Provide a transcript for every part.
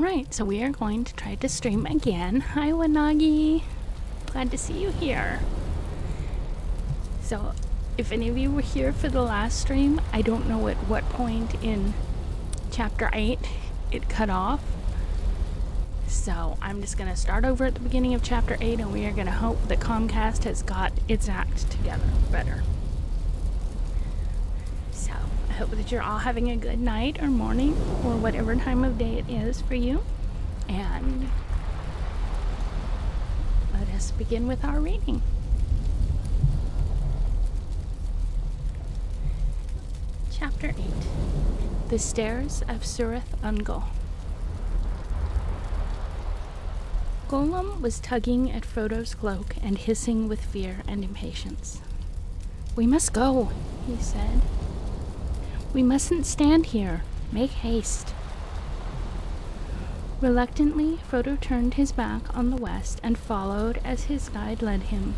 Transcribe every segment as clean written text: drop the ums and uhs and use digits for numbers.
Alright, so we are going to try to stream again. Hi, Wanagi. Glad to see you here. So, if any of you were here for the last stream, I don't know at what point in Chapter 8 it cut off. So, I'm just going to start over at the beginning of Chapter 8, and we are going to hope that Comcast has got its act together better. So, I hope that you're all having a good night or morning or whatever time of day it is for you. And let us begin with our reading. Chapter 8. The Stairs of Surith Ungol. Golem was tugging at Frodo's cloak and hissing with fear and impatience. "We must go," he said. "We mustn't stand here. Make haste." Reluctantly, Frodo turned his back on the west and followed as his guide led him,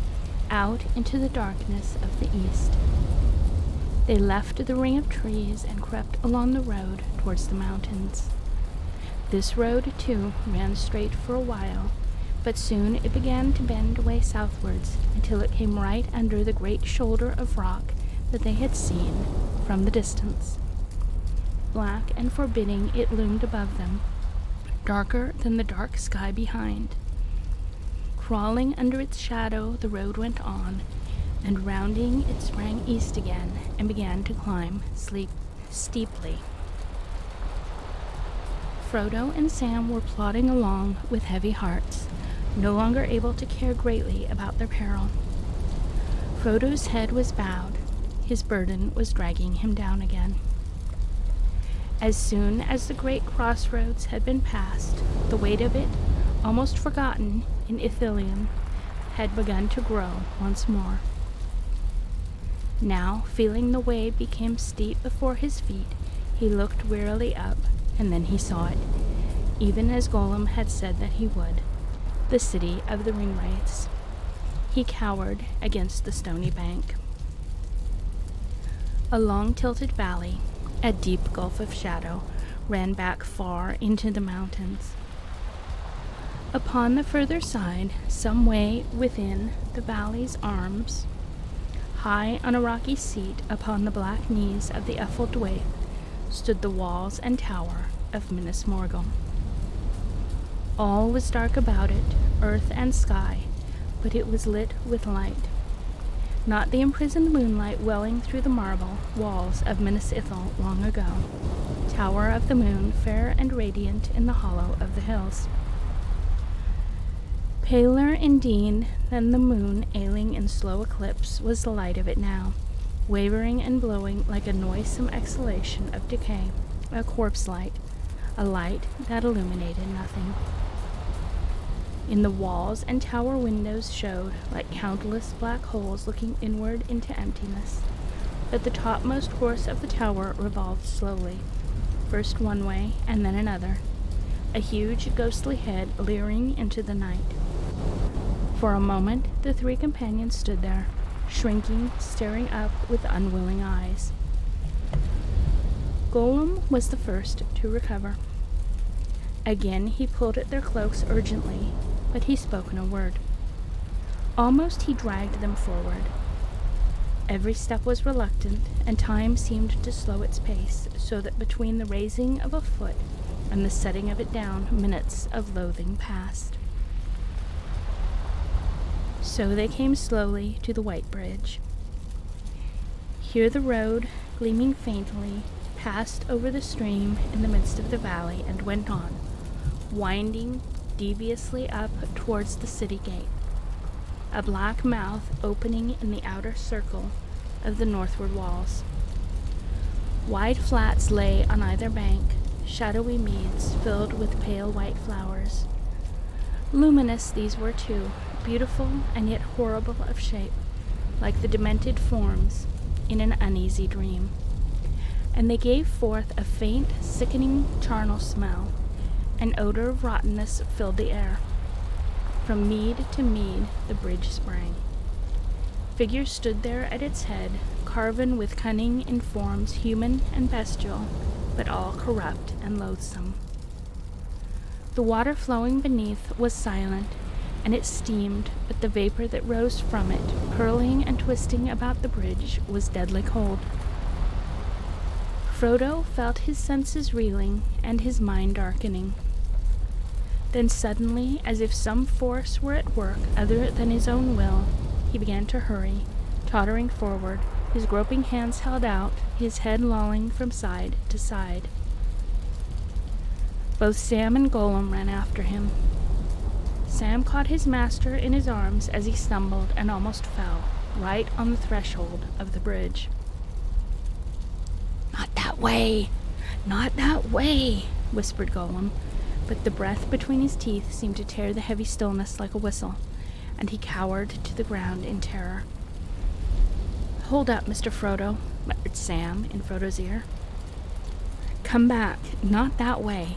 out into the darkness of the east. They left the ring of trees and crept along the road towards the mountains. This road, too, ran straight for a while, but soon it began to bend away southwards until it came right under the great shoulder of rock that they had seen from the distance. Black and forbidding it loomed above them, darker than the dark sky behind. Crawling under its shadow, the road went on, and rounding it sprang east again and began to climb steeply. Frodo and Sam were plodding along with heavy hearts, no longer able to care greatly about their peril. Frodo's head was bowed. His burden was dragging him down again. As soon as the great crossroads had been passed, the weight of it, almost forgotten in Ithilien, had begun to grow once more. Now, feeling the way became steep before his feet, he looked wearily up, and then he saw it, even as Golem had said that he would, the city of the Ringwraiths. He cowered against the stony bank. A long tilted valley, a deep gulf of shadow, ran back far into the mountains. Upon the further side, some way within the valley's arms, high on a rocky seat upon the black knees of the Uffel Dwaith, stood the walls and tower of Minas Morgul. All was dark about it, earth and sky, but it was lit with light. Not the imprisoned moonlight welling through the marble walls of Minas Ithil long ago, tower of the moon fair and radiant in the hollow of the hills. Paler indeed than the moon ailing in slow eclipse was the light of it now, wavering and blowing like a noisome exhalation of decay, a corpse light, a light that illuminated nothing. In the walls and tower windows showed like countless black holes looking inward into emptiness, but the topmost course of the tower revolved slowly, first one way and then another, a huge ghostly head leering into the night. For a moment the three companions stood there, shrinking, staring up with unwilling eyes. Golem was the first to recover. Again he pulled at their cloaks urgently, but he spoke no word. Almost he dragged them forward. Every step was reluctant, and time seemed to slow its pace, so that between the raising of a foot and the setting of it down, minutes of loathing passed. So they came slowly to the White Bridge. Here the road, gleaming faintly, passed over the stream in the midst of the valley and went on, winding deviously up towards the city gate, a black mouth opening in the outer circle of the northward walls. Wide flats lay on either bank, shadowy meads filled with pale white flowers. Luminous these were too, beautiful and yet horrible of shape, like the demented forms in an uneasy dream. And they gave forth a faint, sickening charnel smell. An odor of rottenness filled the air. From mead to mead the bridge sprang. Figures stood there at its head, carven with cunning in forms human and bestial, but all corrupt and loathsome. The water flowing beneath was silent, and it steamed, but the vapor that rose from it, curling and twisting about the bridge, was deadly cold. Frodo felt his senses reeling and his mind darkening. Then suddenly, as if some force were at work other than his own will, he began to hurry, tottering forward, his groping hands held out, his head lolling from side to side. Both Sam and Gollum ran after him. Sam caught his master in his arms as he stumbled and almost fell, right on the threshold of the bridge. "Not that way! Not that way!" whispered Gollum, but the breath between his teeth seemed to tear the heavy stillness like a whistle, and he cowered to the ground in terror. "Hold up, Mr. Frodo," muttered Sam in Frodo's ear. "Come back, not that way.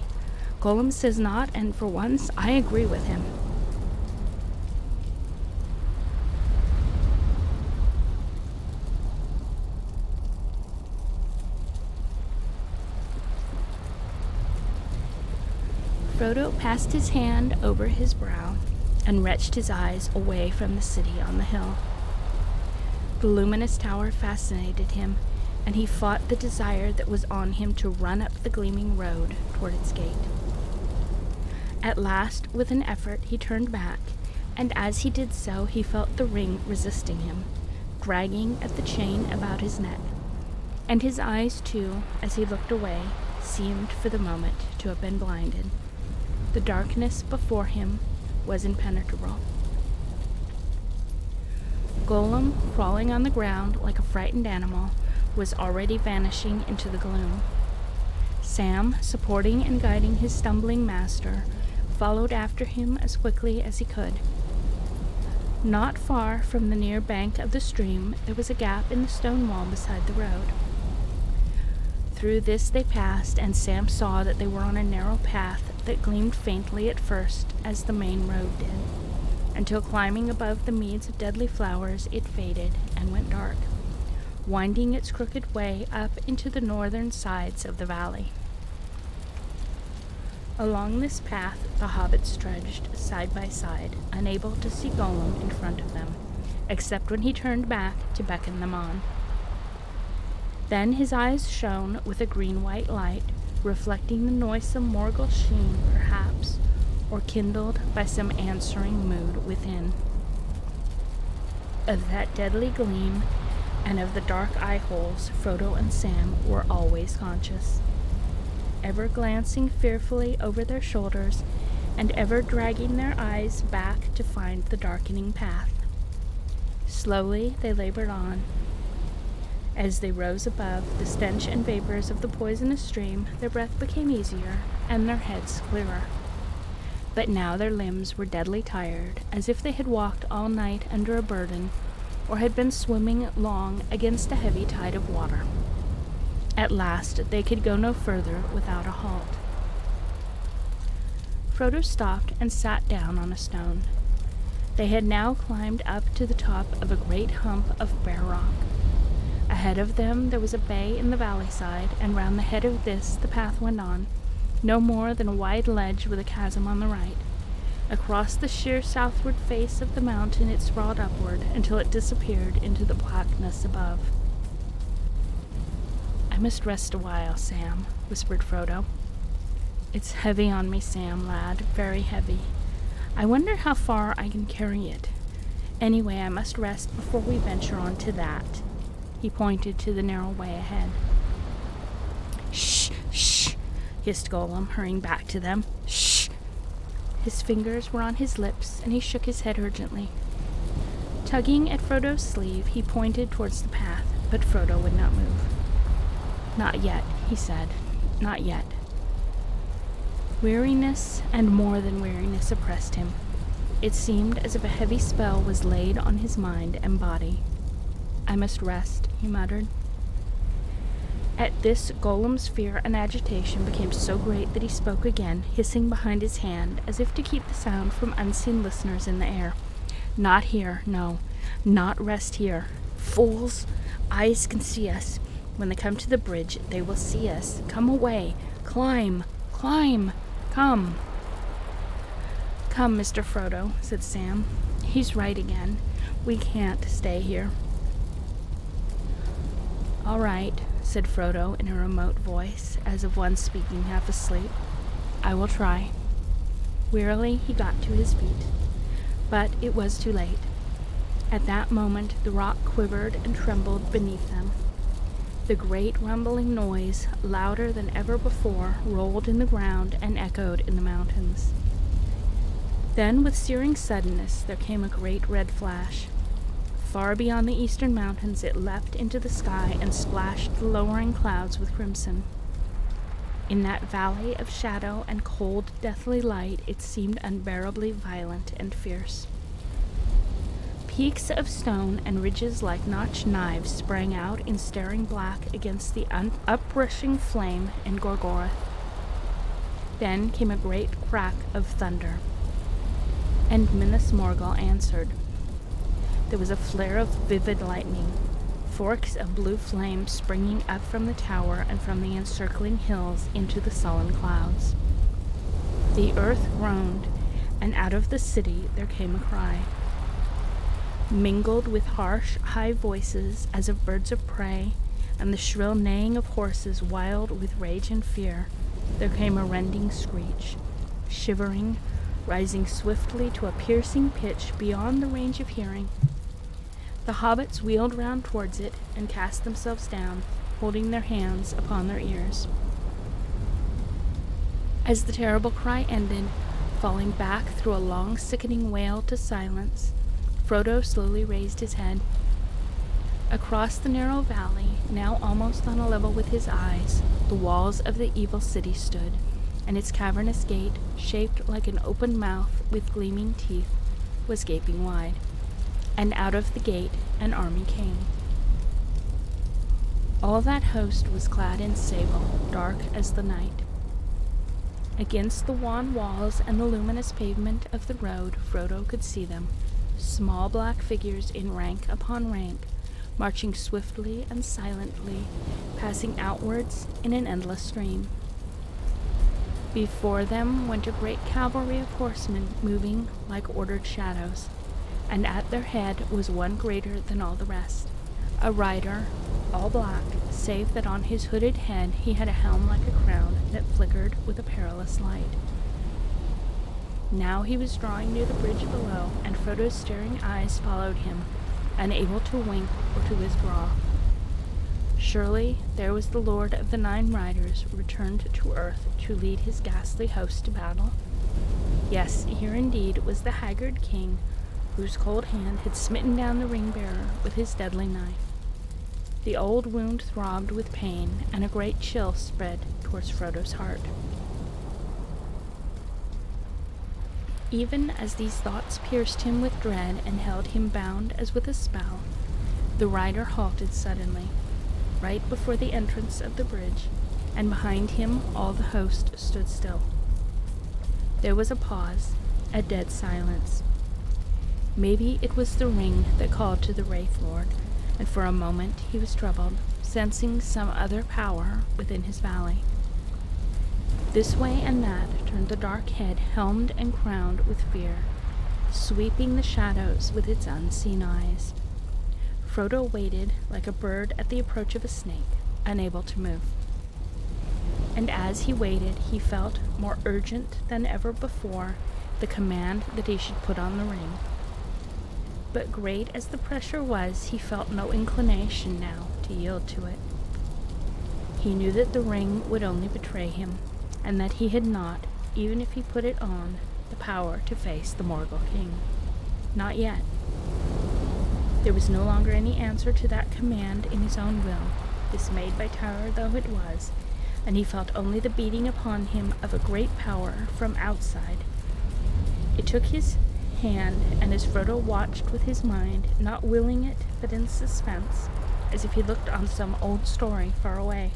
Gollum says not, and for once I agree with him." Frodo passed his hand over his brow and wrenched his eyes away from the city on the hill. The luminous tower fascinated him, and he fought the desire that was on him to run up the gleaming road toward its gate. At last, with an effort, he turned back, and as he did so, he felt the ring resisting him, dragging at the chain about his neck. And his eyes, too, as he looked away, seemed for the moment to have been blinded. The darkness before him was impenetrable. Gollum, crawling on the ground like a frightened animal, was already vanishing into the gloom. Sam, supporting and guiding his stumbling master, followed after him as quickly as he could. Not far from the near bank of the stream, there was a gap in the stone wall beside the road. Through this they passed, and Sam saw that they were on a narrow path that gleamed faintly at first as the main road did, until climbing above the meads of deadly flowers it faded and went dark, winding its crooked way up into the northern sides of the valley. Along this path the hobbits trudged side by side, unable to see Gollum in front of them, except when he turned back to beckon them on. Then his eyes shone with a green-white light, reflecting the noisome Morgul sheen, perhaps, or kindled by some answering mood within. Of that deadly gleam, and of the dark eye-holes, Frodo and Sam were always conscious, ever glancing fearfully over their shoulders, and ever dragging their eyes back to find the darkening path. Slowly they labored on. As they rose above the stench and vapors of the poisonous stream, their breath became easier, and their heads clearer. But now their limbs were deadly tired, as if they had walked all night under a burden, or had been swimming long against a heavy tide of water. At last they could go no further without a halt. Frodo stopped and sat down on a stone. They had now climbed up to the top of a great hump of bare rock. Ahead of them there was a bay in the valley side, and round the head of this the path went on, no more than a wide ledge with a chasm on the right. Across the sheer southward face of the mountain it sprawled upward until it disappeared into the blackness above. "I must rest a while, Sam," whispered Frodo. "It's heavy on me, Sam, lad, very heavy. I wonder how far I can carry it. Anyway, I must rest before we venture on to that." He pointed to the narrow way ahead. "Shh, shh," hissed Gollum, hurrying back to them. "Shh." His fingers were on his lips, and he shook his head urgently. Tugging at Frodo's sleeve, he pointed towards the path, but Frodo would not move. "Not yet," he said. "Not yet." Weariness, and more than weariness, oppressed him. It seemed as if a heavy spell was laid on his mind and body. "I must rest," he muttered. At this, Gollum's fear and agitation became so great that he spoke again, hissing behind his hand, as if to keep the sound from unseen listeners in the air. "Not here, no. Not rest here. Fools! Eyes can see us. When they come to the bridge, they will see us. Come away. Climb! Climb! Come!" "Come, Mr. Frodo," said Sam. "He's right again. We can't stay here." "All right," said Frodo in a remote voice, as of one speaking half asleep. "I will try." Wearily he got to his feet, but it was too late. At that moment the rock quivered and trembled beneath them. The great rumbling noise, louder than ever before, rolled in the ground and echoed in the mountains. Then, with searing suddenness, there came a great red flash. Far beyond the eastern mountains it leapt into the sky and splashed the lowering clouds with crimson. In that valley of shadow and cold, deathly light it seemed unbearably violent and fierce. Peaks of stone and ridges like notched knives sprang out in staring black against the uprushing flame in Gorgoroth. Then came a great crack of thunder, and Minas Morgul answered. There was a flare of vivid lightning, forks of blue flame springing up from the tower and from the encircling hills into the sullen clouds. The earth groaned, and out of the city there came a cry. Mingled with harsh, high voices as of birds of prey, and the shrill neighing of horses wild with rage and fear, there came a rending screech, shivering, rising swiftly to a piercing pitch beyond the range of hearing. The hobbits wheeled round towards it and cast themselves down, holding their hands upon their ears. As the terrible cry ended, falling back through a long, sickening wail to silence, Frodo slowly raised his head. Across the narrow valley, now almost on a level with his eyes, the walls of the evil city stood, and its cavernous gate, shaped like an open mouth with gleaming teeth, was gaping wide. And out of the gate an army came. All that host was clad in sable, dark as the night. Against the wan walls and the luminous pavement of the road, Frodo could see them, small black figures in rank upon rank, marching swiftly and silently, passing outwards in an endless stream. Before them went a great cavalry of horsemen, moving like ordered shadows, and at their head was one greater than all the rest, a rider, all black, save that on his hooded head he had a helm like a crown that flickered with a perilous light. Now he was drawing near the bridge below, and Frodo's staring eyes followed him, unable to wink or to withdraw. Surely there was the Lord of the Nine Riders returned to earth to lead his ghastly host to battle. Yes, here indeed was the haggard king, whose cold hand had smitten down the ring-bearer with his deadly knife. The old wound throbbed with pain, and a great chill spread towards Frodo's heart. Even as these thoughts pierced him with dread and held him bound as with a spell, the rider halted suddenly, right before the entrance of the bridge, and behind him all the host stood still. There was a pause, a dead silence. Maybe it was the ring that called to the Wraith Lord, and for a moment he was troubled, sensing some other power within his valley. This way and that turned the dark head, helmed and crowned with fear, sweeping the shadows with its unseen eyes. Frodo waited like a bird at the approach of a snake, unable to move. And as he waited, he felt, more urgent than ever before, the command that he should put on the ring. But great as the pressure was, he felt no inclination now to yield to it. He knew that the ring would only betray him, and that he had not, even if he put it on, the power to face the Morgul king. Not yet. There was no longer any answer to that command in his own will, dismayed by terror though it was, and he felt only the beating upon him of a great power from outside. It took his hand, and as Frodo watched with his mind, not willing it, but in suspense, as if he looked on some old story far away,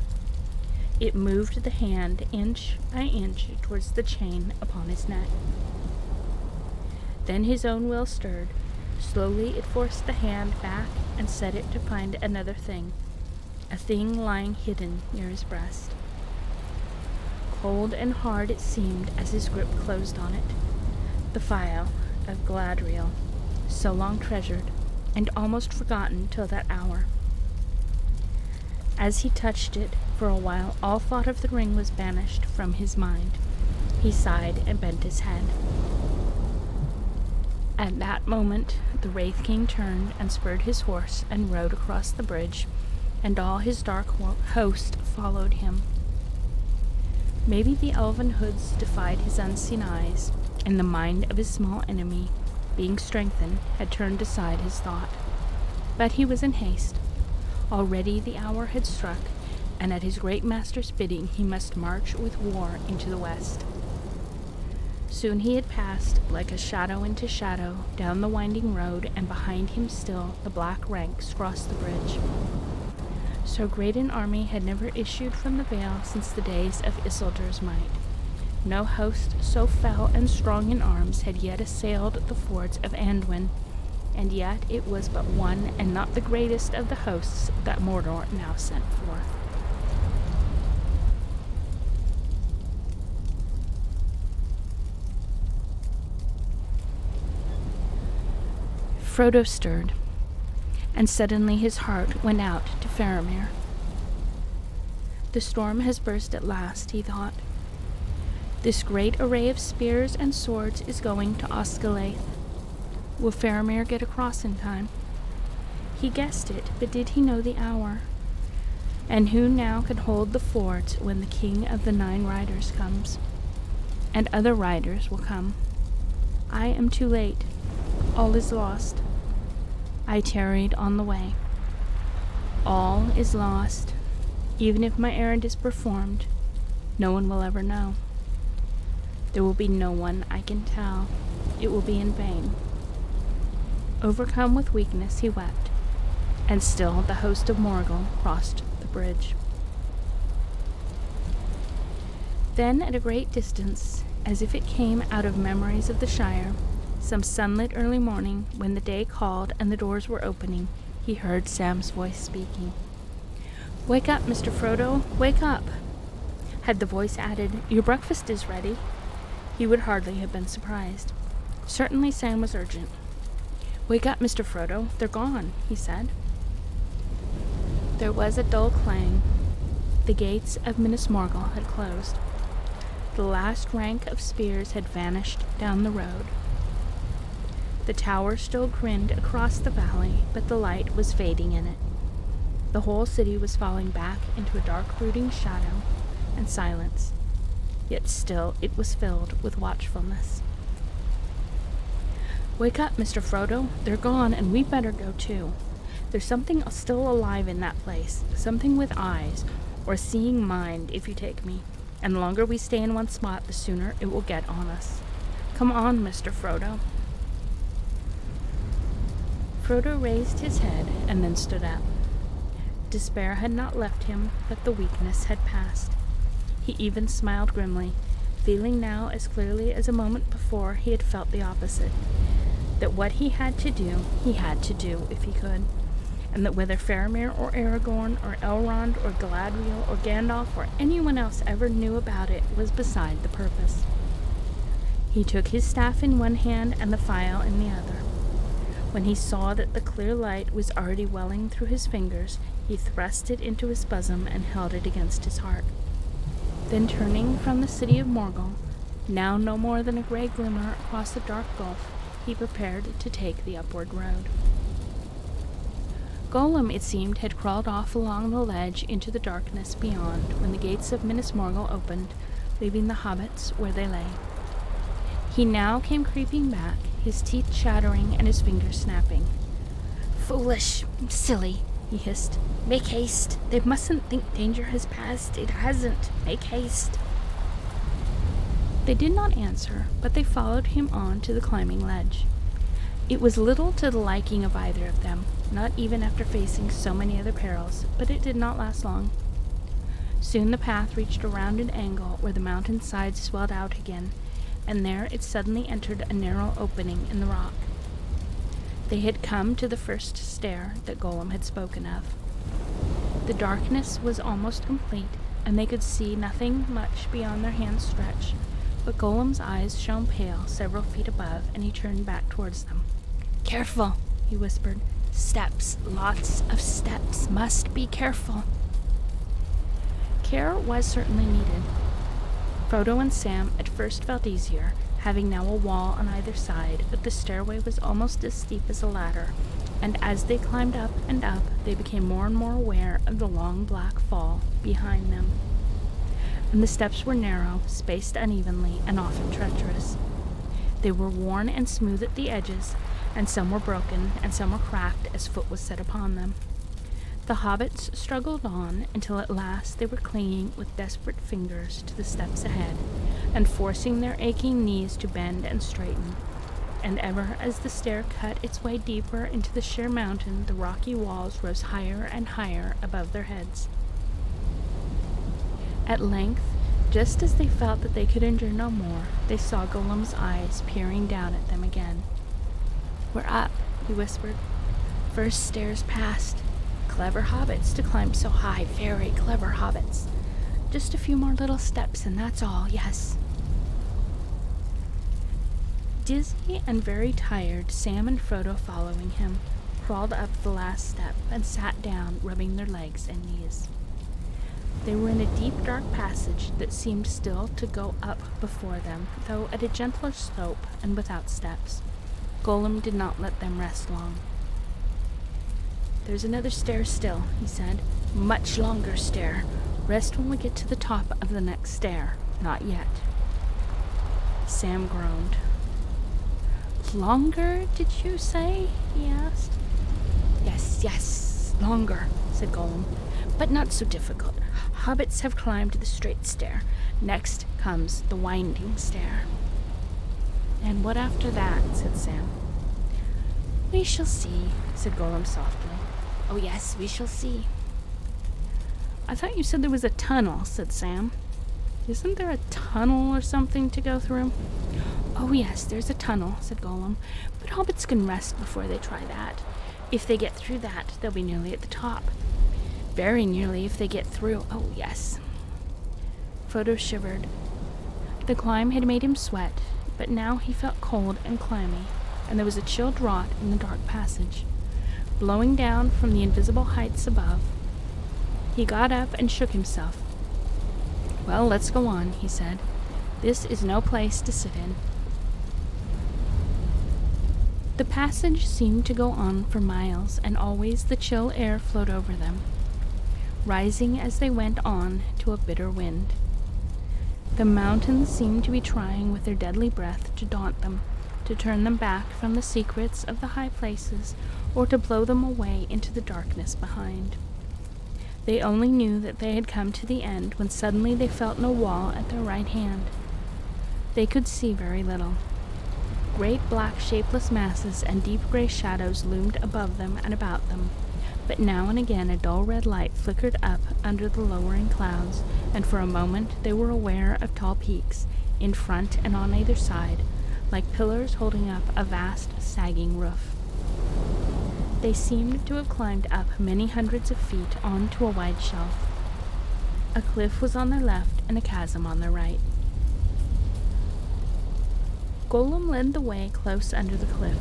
it moved the hand inch by inch towards the chain upon his neck. Then his own will stirred. Slowly it forced the hand back and set it to find another thing, a thing lying hidden near his breast. Cold and hard it seemed as his grip closed on it, the phial of Galadriel, so long treasured, and almost forgotten till that hour. As he touched it, for a while all thought of the ring was banished from his mind. He sighed and bent his head. At that moment, the Wraith King turned and spurred his horse and rode across the bridge, and all his dark host followed him. Maybe the elven hoods defied his unseen eyes, and the mind of his small enemy, being strengthened, had turned aside his thought. But he was in haste. Already the hour had struck, and at his great master's bidding he must march with war into the west. Soon he had passed, like a shadow into shadow, down the winding road, and behind him still the black ranks crossed the bridge. So great an army had never issued from the vale since the days of Isildur's might. No host so fell and strong in arms had yet assailed the fords of Anduin, and yet it was but one and not the greatest of the hosts that Mordor now sent forth. Frodo stirred, and suddenly his heart went out to Faramir. The storm has burst at last, he thought. This great array of spears and swords is going to Osgiliath. Will Faramir get across in time? He guessed it, but did he know the hour? And who now can hold the fords when the King of the Nine Riders comes? And other riders will come. I am too late. All is lost. I tarried on the way. All is lost. Even if my errand is performed, no one will ever know. There will be no one I can tell. It will be in vain. Overcome with weakness, he wept, and still the host of Morgul crossed the bridge. Then, at a great distance, as if it came out of memories of the Shire, some sunlit early morning, when the day called and the doors were opening, he heard Sam's voice speaking. "Wake up, Mr. Frodo, wake up!" Had the voice added, "Your breakfast is ready," he would hardly have been surprised. Certainly Sam was urgent. "Wake up, Mr. Frodo, they're gone," he said. There was a dull clang. The gates of Minas Morgul had closed. The last rank of spears had vanished down the road. The tower still grinned across the valley, but the light was fading in it. The whole city was falling back into a dark brooding shadow and silence, yet still it was filled with watchfulness. "Wake up, Mr. Frodo, they're gone, and we'd better go too. There's something still alive in that place, something with eyes, or a seeing mind, if you take me, and the longer we stay in one spot, the sooner it will get on us. Come on, Mr. Frodo." Frodo raised his head and then stood up. Despair had not left him, but the weakness had passed. He even smiled grimly, feeling now as clearly as a moment before he had felt the opposite, that what he had to do if he could, and that whether Faramir or Aragorn or Elrond or Galadriel or Gandalf or anyone else ever knew about it was beside the purpose. He took his staff in one hand and the phial in the other. When he saw that the clear light was already welling through his fingers, he thrust it into his bosom and held it against his heart. Then turning from the city of Morgul, now no more than a gray glimmer across the dark gulf, he prepared to take the upward road. Gollum, it seemed, had crawled off along the ledge into the darkness beyond when the gates of Minas Morgul opened, leaving the hobbits where they lay. He now came creeping back, his teeth chattering and his fingers snapping. "Foolish, silly," he hissed. "Make haste. They mustn't think danger has passed. It hasn't. Make haste." They did not answer, but they followed him on to the climbing ledge. It was little to the liking of either of them, not even after facing so many other perils, but it did not last long. Soon the path reached a rounded angle where the mountain sides swelled out again, and there it suddenly entered a narrow opening in the rock. They had come to the first stair that Gollum had spoken of. The darkness was almost complete, and they could see nothing much beyond their hands' stretch, But Golem's eyes shone pale several feet above, and he turned back towards them. "Careful," he whispered. "Steps, lots of steps. Must be careful." Care was certainly needed. Frodo and Sam at first felt easier, having now a wall on either side, but the stairway was almost as steep as a ladder, and as they climbed up and up, they became more and more aware of the long black fall behind them. And the steps were narrow, spaced unevenly, and often treacherous. They were worn and smooth at the edges, and some were broken, and some were cracked as foot was set upon them. The hobbits struggled on until at last they were clinging with desperate fingers to the steps ahead, and forcing their aching knees to bend and straighten. And ever as the stair cut its way deeper into the sheer mountain, the rocky walls rose higher and higher above their heads. At length, just as they felt that they could endure no more, they saw Golem's eyes peering down at them again. "We're up," he whispered. "First stairs past. Clever hobbits to climb so high, very clever hobbits. Just a few more little steps and that's all, yes." Dizzy and very tired, Sam and Frodo, following him, crawled up the last step and sat down, rubbing their legs and knees. They were in a deep, dark passage that seemed still to go up before them, though at a gentler slope and without steps. Golem did not let them rest long. "There's another stair still," he said. "Much longer stair. Rest when we get to the top of the next stair. Not yet." Sam groaned. "Longer, did you say?" he asked. Yes, longer," said Golem, "but not so difficult. Hobbits have climbed the straight stair. Next comes the winding stair." "And what after that?" said Sam. "We shall see," said Golem softly. "Oh yes, we shall see." "I thought you said there was a tunnel," said Sam. "Isn't there a tunnel or something to go through?" "Oh yes, there's a tunnel," said Golem, "but hobbits can rest before they try that. If they get through that, they'll be nearly at the top. Very nearly if they get through. Oh yes." Frodo shivered. The climb had made him sweat, but now he felt cold and clammy, and there was a chill draught in the dark passage, blowing down from the invisible heights above. He got up and shook himself. "Well, let's go on," he said. "This is no place to sit in." The passage seemed to go on for miles, and always the chill air flowed over them, rising as they went on to a bitter wind. The mountains seemed to be trying with their deadly breath to daunt them, to turn them back from the secrets of the high places, or to blow them away into the darkness behind. They only knew that they had come to the end when suddenly they felt no wall at their right hand. They could see very little. Great black shapeless masses and deep gray shadows loomed above them and about them, but now and again a dull red light flickered up under the lowering clouds, and for a moment they were aware of tall peaks, in front and on either side, like pillars holding up a vast, sagging roof. They seemed to have climbed up many hundreds of feet onto a wide shelf. A cliff was on their left and a chasm on their right. Golem led the way close under the cliff.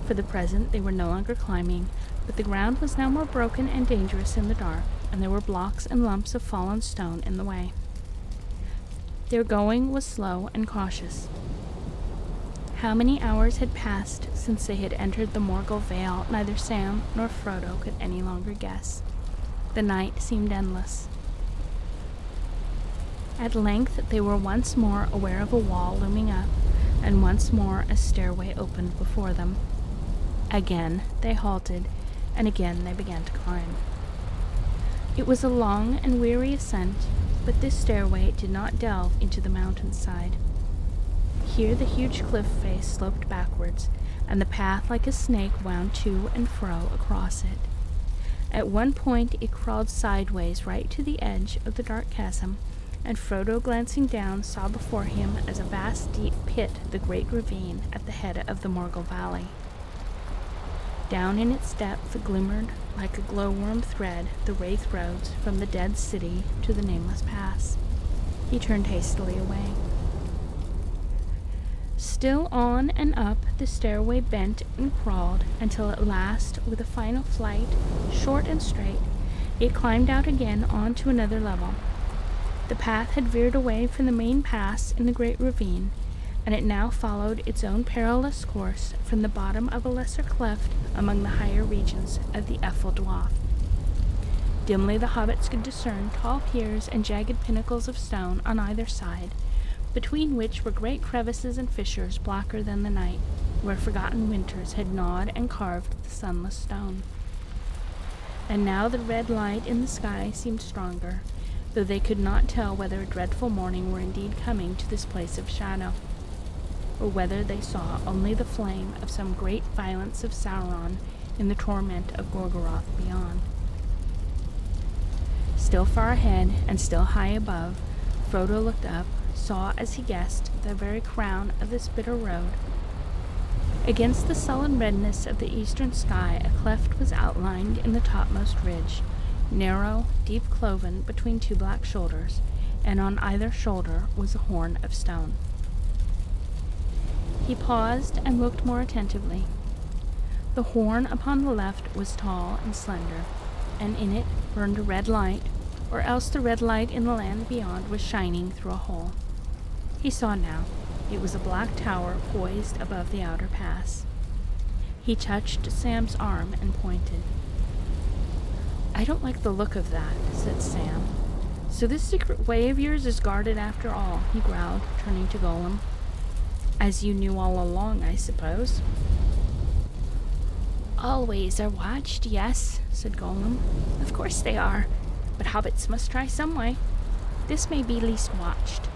For the present they were no longer climbing, but the ground was now more broken and dangerous in the dark, and there were blocks and lumps of fallen stone in the way. Their going was slow and cautious. How many hours had passed since they had entered the Morgul Vale, neither Sam nor Frodo could any longer guess. The night seemed endless. At length they were once more aware of a wall looming up, and once more a stairway opened before them. Again they halted, and again they began to climb. It was a long and weary ascent, but this stairway did not delve into the mountainside. Here the huge cliff face sloped backwards, and the path like a snake wound to and fro across it. At one point it crawled sideways right to the edge of the dark chasm, and Frodo, glancing down, saw before him as a vast deep pit the great ravine at the head of the Morgul Valley. Down in its depth glimmered, like a glowworm thread, the wraith roads from the dead city to the nameless pass. He turned hastily away. Still on and up the stairway bent and crawled until at last, with a final flight, short and straight, it climbed out again onto another level. The path had veered away from the main pass in the great ravine, and it now followed its own perilous course from the bottom of a lesser cleft among the higher regions of the Eiffel Dwarf. Dimly the hobbits could discern tall piers and jagged pinnacles of stone on either side, between which were great crevices and fissures blacker than the night, where forgotten winters had gnawed and carved the sunless stone. And now the red light in the sky seemed stronger, though they could not tell whether a dreadful morning were indeed coming to this place of shadow, or whether they saw only the flame of some great violence of Sauron in the torment of Gorgoroth beyond. Still far ahead, and still high above, Frodo looked up, saw, as he guessed, the very crown of this bitter road. Against the sullen redness of the eastern sky, a cleft was outlined in the topmost ridge, narrow, deep cloven between two black shoulders, and on either shoulder was a horn of stone. He paused and looked more attentively. The horn upon the left was tall and slender, and in it burned a red light, or else the red light in the land beyond was shining through a hole. He saw now. It was a black tower poised above the outer pass. He touched Sam's arm and pointed. "I don't like the look of that," said Sam. "So this secret way of yours is guarded after all," he growled, turning to Gollum. "As you knew all along, I suppose." "All ways are watched, yes," said Gollum. "Of course they are, but hobbits must try some way. This may be least watched.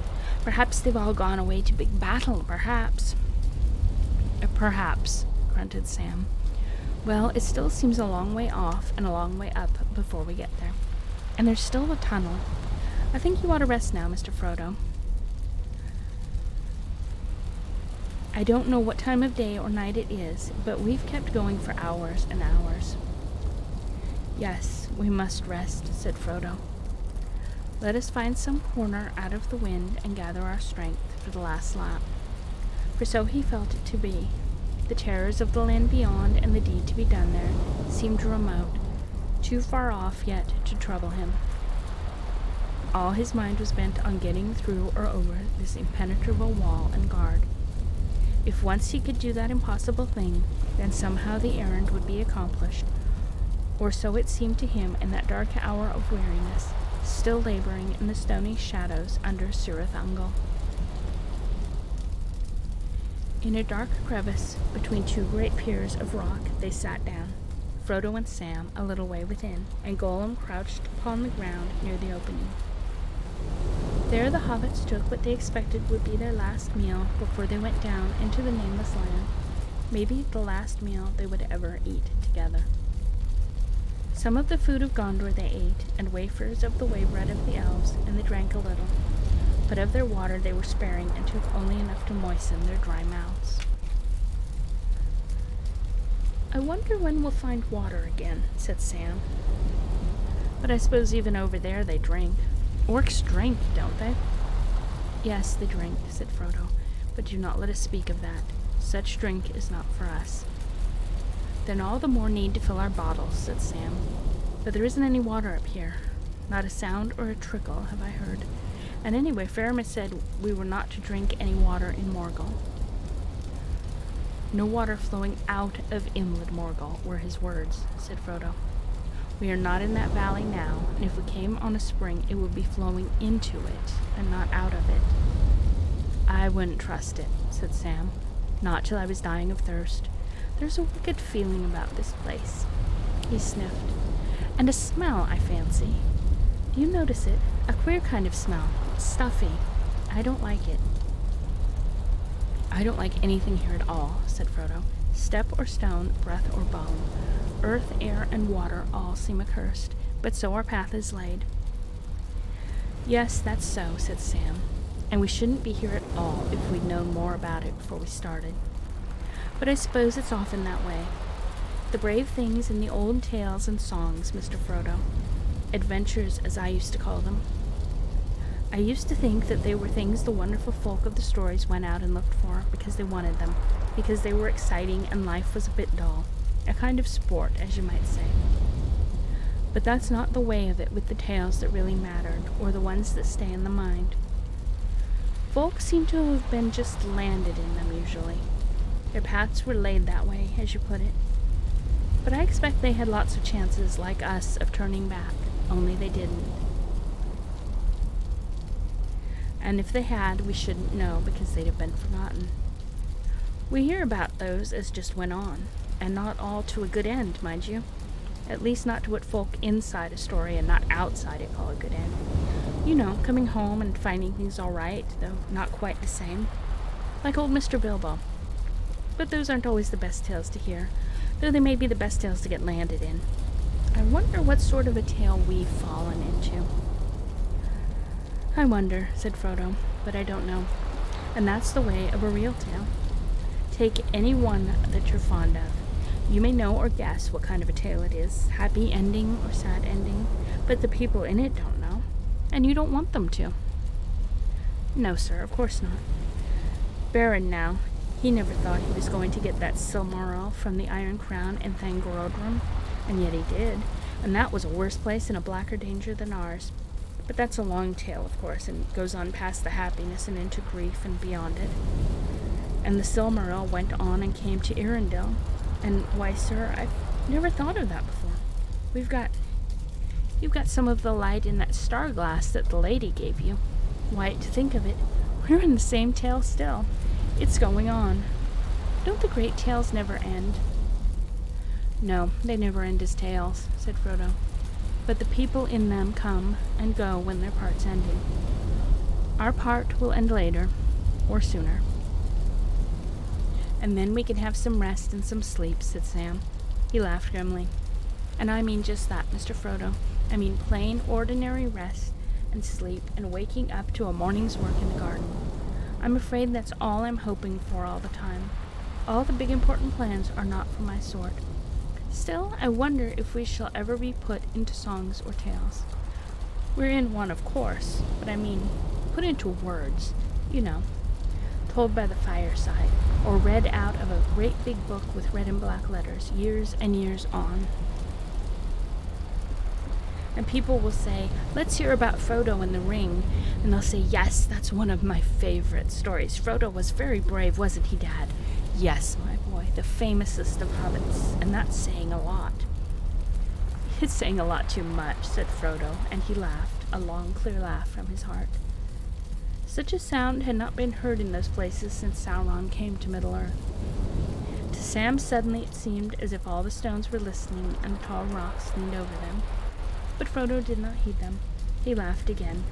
Perhaps they've all gone away to big battle, perhaps." "Perhaps," grunted Sam. "Well, it still seems a long way off and a long way up before we get there. And there's still a tunnel. I think you ought to rest now, Mr. Frodo. I don't know what time of day or night it is, but we've kept going for hours and hours." "Yes, we must rest," said Frodo. "Let us find some corner out of the wind and gather our strength for the last lap." For so he felt it to be. The terrors of the land beyond and the deed to be done there seemed remote, too far off yet to trouble him. All his mind was bent on getting through or over this impenetrable wall and guard. If once he could do that impossible thing, then somehow the errand would be accomplished, or so it seemed to him in that dark hour of weariness, still laboring in the stony shadows under Cirith Ungol. In a dark crevice between two great piers of rock they sat down, Frodo and Sam a little way within, and Gollum crouched upon the ground near the opening. There the hobbits took what they expected would be their last meal before they went down into the nameless land, maybe the last meal they would ever eat together. Some of the food of Gondor they ate, and wafers of the waybread of the elves, and they drank a little, but of their water they were sparing and took only enough to moisten their dry mouths. "I wonder when we'll find water again," said Sam. "But I suppose even over there they drink. Orcs drink, don't they?" "Yes, they drink," said Frodo, "but do not let us speak of that. Such drink is not for us." "Then all the more need to fill our bottles," said Sam. "But there isn't any water up here. Not a sound or a trickle have I heard. And anyway, Faramir said we were not to drink any water in Morgul." "No water flowing out of inland Morgul," were his words, said Frodo. "We are not in that valley now, and if we came on a spring, it would be flowing into it, and not out of it." "I wouldn't trust it," said Sam. "Not till I was dying of thirst. There's a wicked feeling about this place." He sniffed. "And a smell, I fancy. Do you notice it? A queer kind of smell. Stuffy. I don't like it." "I don't like anything here at all," said Frodo. "Step or stone, breath or bone. Earth, air, and water all seem accursed, but so our path is laid." "Yes, that's so," said Sam. "And we shouldn't be here at all if we'd known more about it before we started. But I suppose it's often that way. The brave things in the old tales and songs, Mr. Frodo. Adventures, as I used to call them. I used to think that they were things the wonderful folk of the stories went out and looked for because they wanted them, because they were exciting and life was a bit dull, a kind of sport, as you might say. But that's not the way of it with the tales that really mattered, or the ones that stay in the mind. Folk seem to have been just landed in them usually. Their paths were laid that way, as you put it. But I expect they had lots of chances, like us, of turning back, only they didn't. And if they had, we shouldn't know, because they'd have been forgotten. We hear about those as just went on, and not all to a good end, mind you. At least not to what folk inside a story and not outside it call a good end. You know, coming home and finding things all right, though not quite the same. Like old Mr. Bilbo. But those aren't always the best tales to hear, though they may be the best tales to get landed in. I wonder what sort of a tale we've fallen into. I wonder, said Frodo, but I don't know. And that's the way of a real tale. Take any one that you're fond of. You may know or guess what kind of a tale it is, happy ending or sad ending, but the people in it don't know, and you don't want them to. No, sir, of course not. Beren now, he never thought he was going to get that Silmaril from the Iron Crown in Thangorodrim, and yet he did, and that was a worse place and a blacker danger than ours. But that's a long tale, of course, and goes on past the happiness and into grief and beyond it. And the Silmaril went on and came to Eärendil, and why, sir, I've never thought of that before. You've got some of the light in that star glass that the lady gave you. Why, to think of it, we're in the same tale still. It's going on. Don't the great tales never end? No, they never end as tales, said Frodo. But the people in them come and go when their part's ending. Our part will end later, or sooner. And then we can have some rest and some sleep, said Sam. He laughed grimly. And I mean just that, Mr. Frodo. I mean plain, ordinary rest and sleep and waking up to a morning's work in the garden. I'm afraid that's all I'm hoping for all the time. All the big important plans are not for my sort. Still, I wonder if we shall ever be put into songs or tales. We're in one, of course, but I mean, put into words, you know, told by the fireside, or read out of a great big book with red and black letters, years and years on. And people will say, let's hear about Frodo and the Ring. And they'll say, yes, that's one of my favorite stories. Frodo was very brave, wasn't he, Dad? Yes, my boy, the famousest of hobbits. And that's saying a lot. It's saying a lot too much, said Frodo, and he laughed, a long, clear laugh from his heart. Such a sound had not been heard in those places since Sauron came to Middle-earth. To Sam suddenly it seemed as if all the stones were listening and the tall rocks leaned over them. But Frodo did not heed them. He laughed again.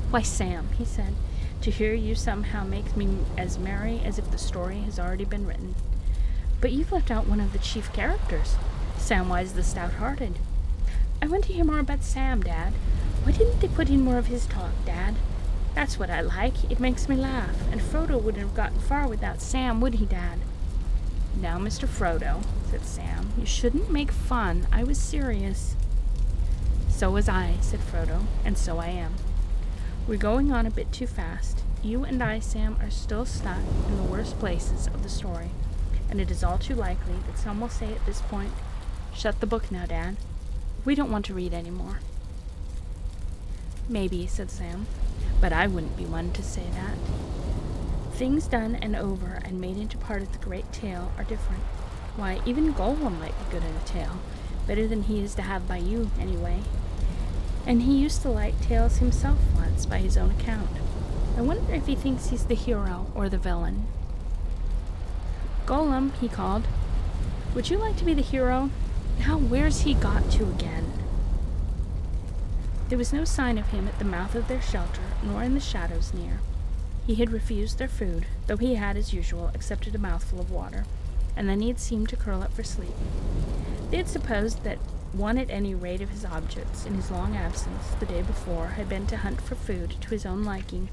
Why, Sam, he said, to hear you somehow makes me as merry as if the story has already been written. But you've left out one of the chief characters, Samwise the Stout-Hearted. I want to hear more about Sam, Dad. Why didn't they put in more of his talk, Dad? That's what I like. It makes me laugh. And Frodo wouldn't have gotten far without Sam, would he, Dad? Now, Mr. Frodo, said Sam, you shouldn't make fun. I was serious. So was I, said Frodo, and so I am. We're going on a bit too fast. You and I, Sam, are still stuck in the worst places of the story, and it is all too likely that some will say at this point, shut the book now, Dad. We don't want to read any more. Maybe, said Sam, but I wouldn't be one to say that. Things done and over and made into part of the great tale are different. Why, even Gollum might be good in a tale, better than he is to have by you, anyway. And he used to like tales himself once, by his own account. I wonder if he thinks he's the hero or the villain. Gollum, he called. Would you like to be the hero? Now where's he got to again? There was no sign of him at the mouth of their shelter, nor in the shadows near. He had refused their food, though he had, as usual, accepted a mouthful of water, and then he had seemed to curl up for sleep. They had supposed that one at any rate of his objects in his long absence the day before had been to hunt for food to his own liking,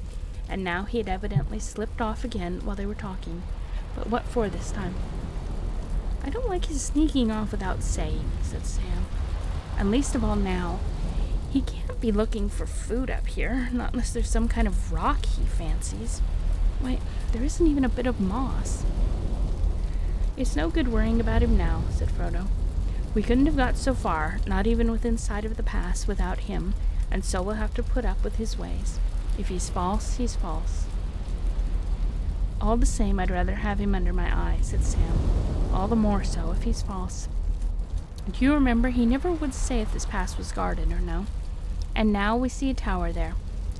and now he had evidently slipped off again while they were talking. But what for this time? I don't like his sneaking off without saying, said Sam. And least of all now. He can't be looking for food up here, not unless there's some kind of rock he fancies. Wait, there isn't even a bit of moss. It's no good worrying about him now, said Frodo. We couldn't have got so far, not even within sight of the pass, without him, and so we'll have to put up with his ways. If he's false, he's false. All the same, I'd rather have him under my eye, said Sam. All the more so if he's false. Do you remember, he never would say if this pass was guarded or no? And now we see a tower there,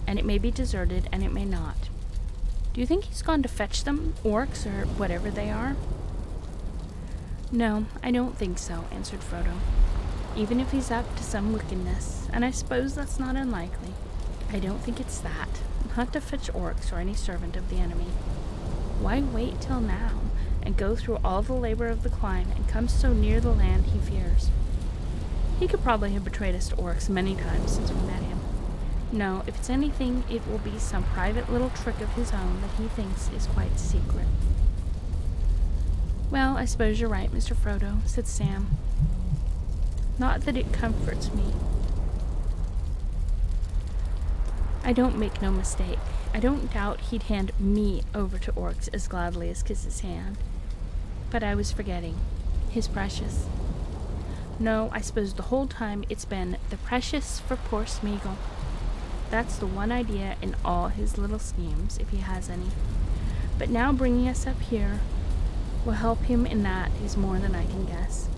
and it may be deserted and it may not. Do you think he's gone to fetch them, orcs or whatever they are? No, I don't think so, answered Frodo. Even if he's up to some wickedness, and I suppose that's not unlikely, I don't think it's that. Not to fetch orcs or any servant of the enemy. Why wait till now, and go through all the labor of the climb, and come so near the land he fears? He could probably have betrayed us to orcs many times since we met him. No, if it's anything, it will be some private little trick of his own that he thinks is quite secret. Well, I suppose you're right, Mr. Frodo, said Sam. Not that it comforts me. I don't make no mistake. I don't doubt he'd hand me over to orcs as gladly as kiss his hand. But I was forgetting. His precious. No, I suppose the whole time it's been the precious for poor Smeagol. That's the one idea in all his little schemes, if he has any. But now bringing us up here will help him in that is more than I can guess.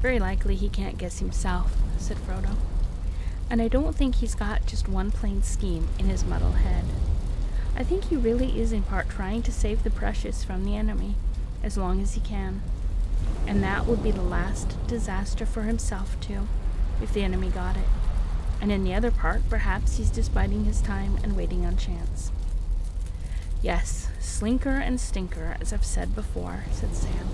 Very likely he can't guess himself, said Frodo. And I don't think he's got just one plain scheme in his muddled head. I think he really is in part trying to save the precious from the enemy, as long as he can. And that would be the last disaster for himself, too, if the enemy got it. And in the other part, perhaps he's just biding his time and waiting on chance. Yes, slinker and stinker, as I've said before, said Sam.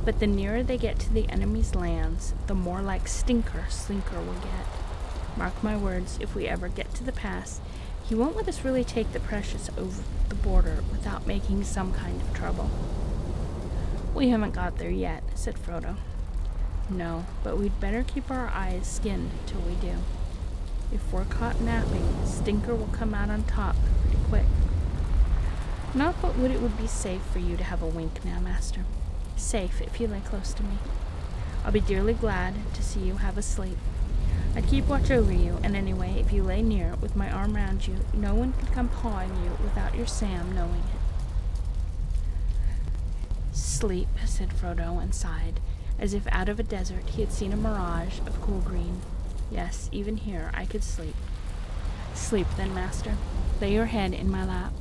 But the nearer they get to the enemy's lands, the more like stinker Slinker will get. Mark my words, if we ever get to the pass, he won't let us really take the precious over the border without making some kind of trouble. We haven't got there yet, said Frodo. No, but we'd better keep our eyes skinned till we do. If we're caught napping, Stinker will come out on top pretty quick. Not but what it would be safe for you to have a wink now, Master. Safe if you lay close to me. I'll be dearly glad to see you have a sleep. I'd keep watch over you, and anyway, if you lay near, with my arm round you, no one could come pawing you without your Sam knowing it. Sleep, said Frodo, and sighed, as if out of a desert he had seen a mirage of cool green. Yes, even here I could sleep. Sleep then, Master. Lay your head in my lap.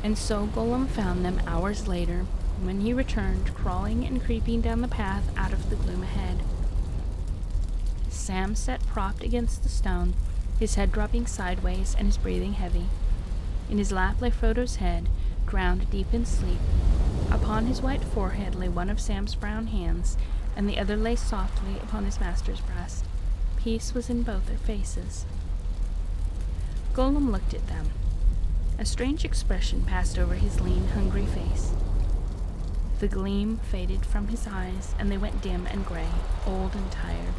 And so Gollum found them hours later, when he returned, crawling and creeping down the path out of the gloom ahead. Sam sat propped against the stone, his head dropping sideways and his breathing heavy. In his lap lay Frodo's head, drowned deep in sleep. Upon his white forehead lay one of Sam's brown hands, and the other lay softly upon his master's breast. Peace was in both their faces. Gollum looked at them. A strange expression passed over his lean, hungry face. The gleam faded from his eyes, and they went dim and gray, old and tired.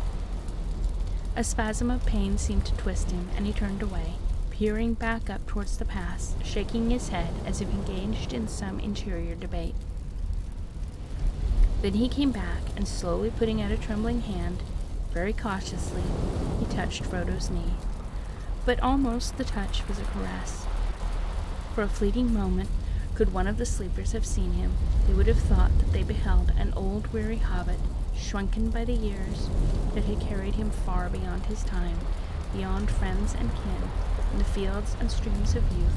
A spasm of pain seemed to twist him, and he turned away, peering back up towards the pass, shaking his head as if engaged in some interior debate. Then he came back, and slowly putting out a trembling hand, very cautiously, he touched Frodo's knee. But almost the touch was a caress. For a fleeting moment, could one of the sleepers have seen him, they would have thought that they beheld an old weary hobbit, shrunken by the years that had carried him far beyond his time, beyond friends and kin, in the fields and streams of youth,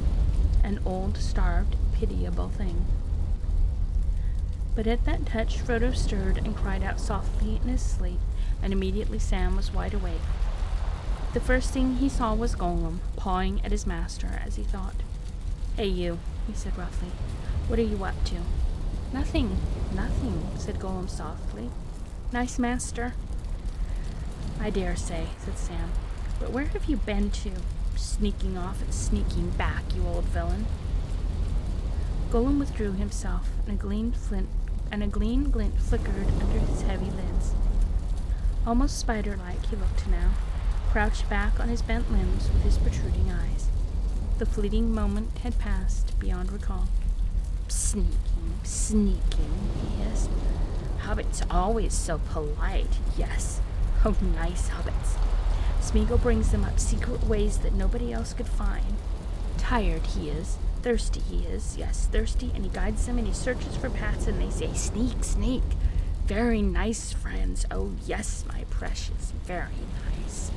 an old, starved, pitiable thing. But at that touch Frodo stirred and cried out softly in his sleep, and immediately Sam was wide awake. The first thing he saw was Gollum, pawing at his master, as he thought. "Hey, you," he said roughly. "What are you up to?" Nothing," said Gollum softly. "Nice master." "I dare say," said Sam. "But where have you been to? Sneaking off and sneaking back, you old villain." Gollum withdrew himself, and a gleamed flint and a green glint flickered under his heavy lids. Almost spider-like he looked now, crouched back on his bent limbs with his protruding eyes. The fleeting moment had passed beyond recall. Sneaking, he hissed. Hobbits always so polite, yes. Oh, nice hobbits. Smeagol brings them up secret ways that nobody else could find. Tired he is, thirsty he is, yes, thirsty, and he guides them and he searches for paths and they say, sneak, sneak. Very nice, friends. Oh, yes, my precious, very nice.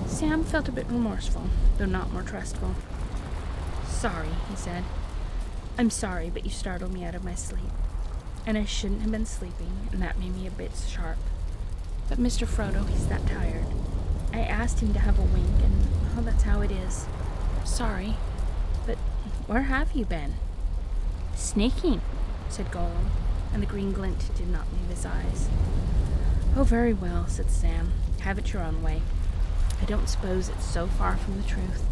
Sam felt a bit remorseful, though not more trustful. Sorry, he said. I'm sorry, but you startled me out of my sleep. And I shouldn't have been sleeping, and that made me a bit sharp. But Mr. Frodo, he's that tired. I asked him to have a wink, and, well, that's how it is. Sorry, but where have you been? Sneaking, said Gollum, and the green glint did not leave his eyes. Oh, very well, said Sam. Have it your own way. I don't suppose it's so far from the truth.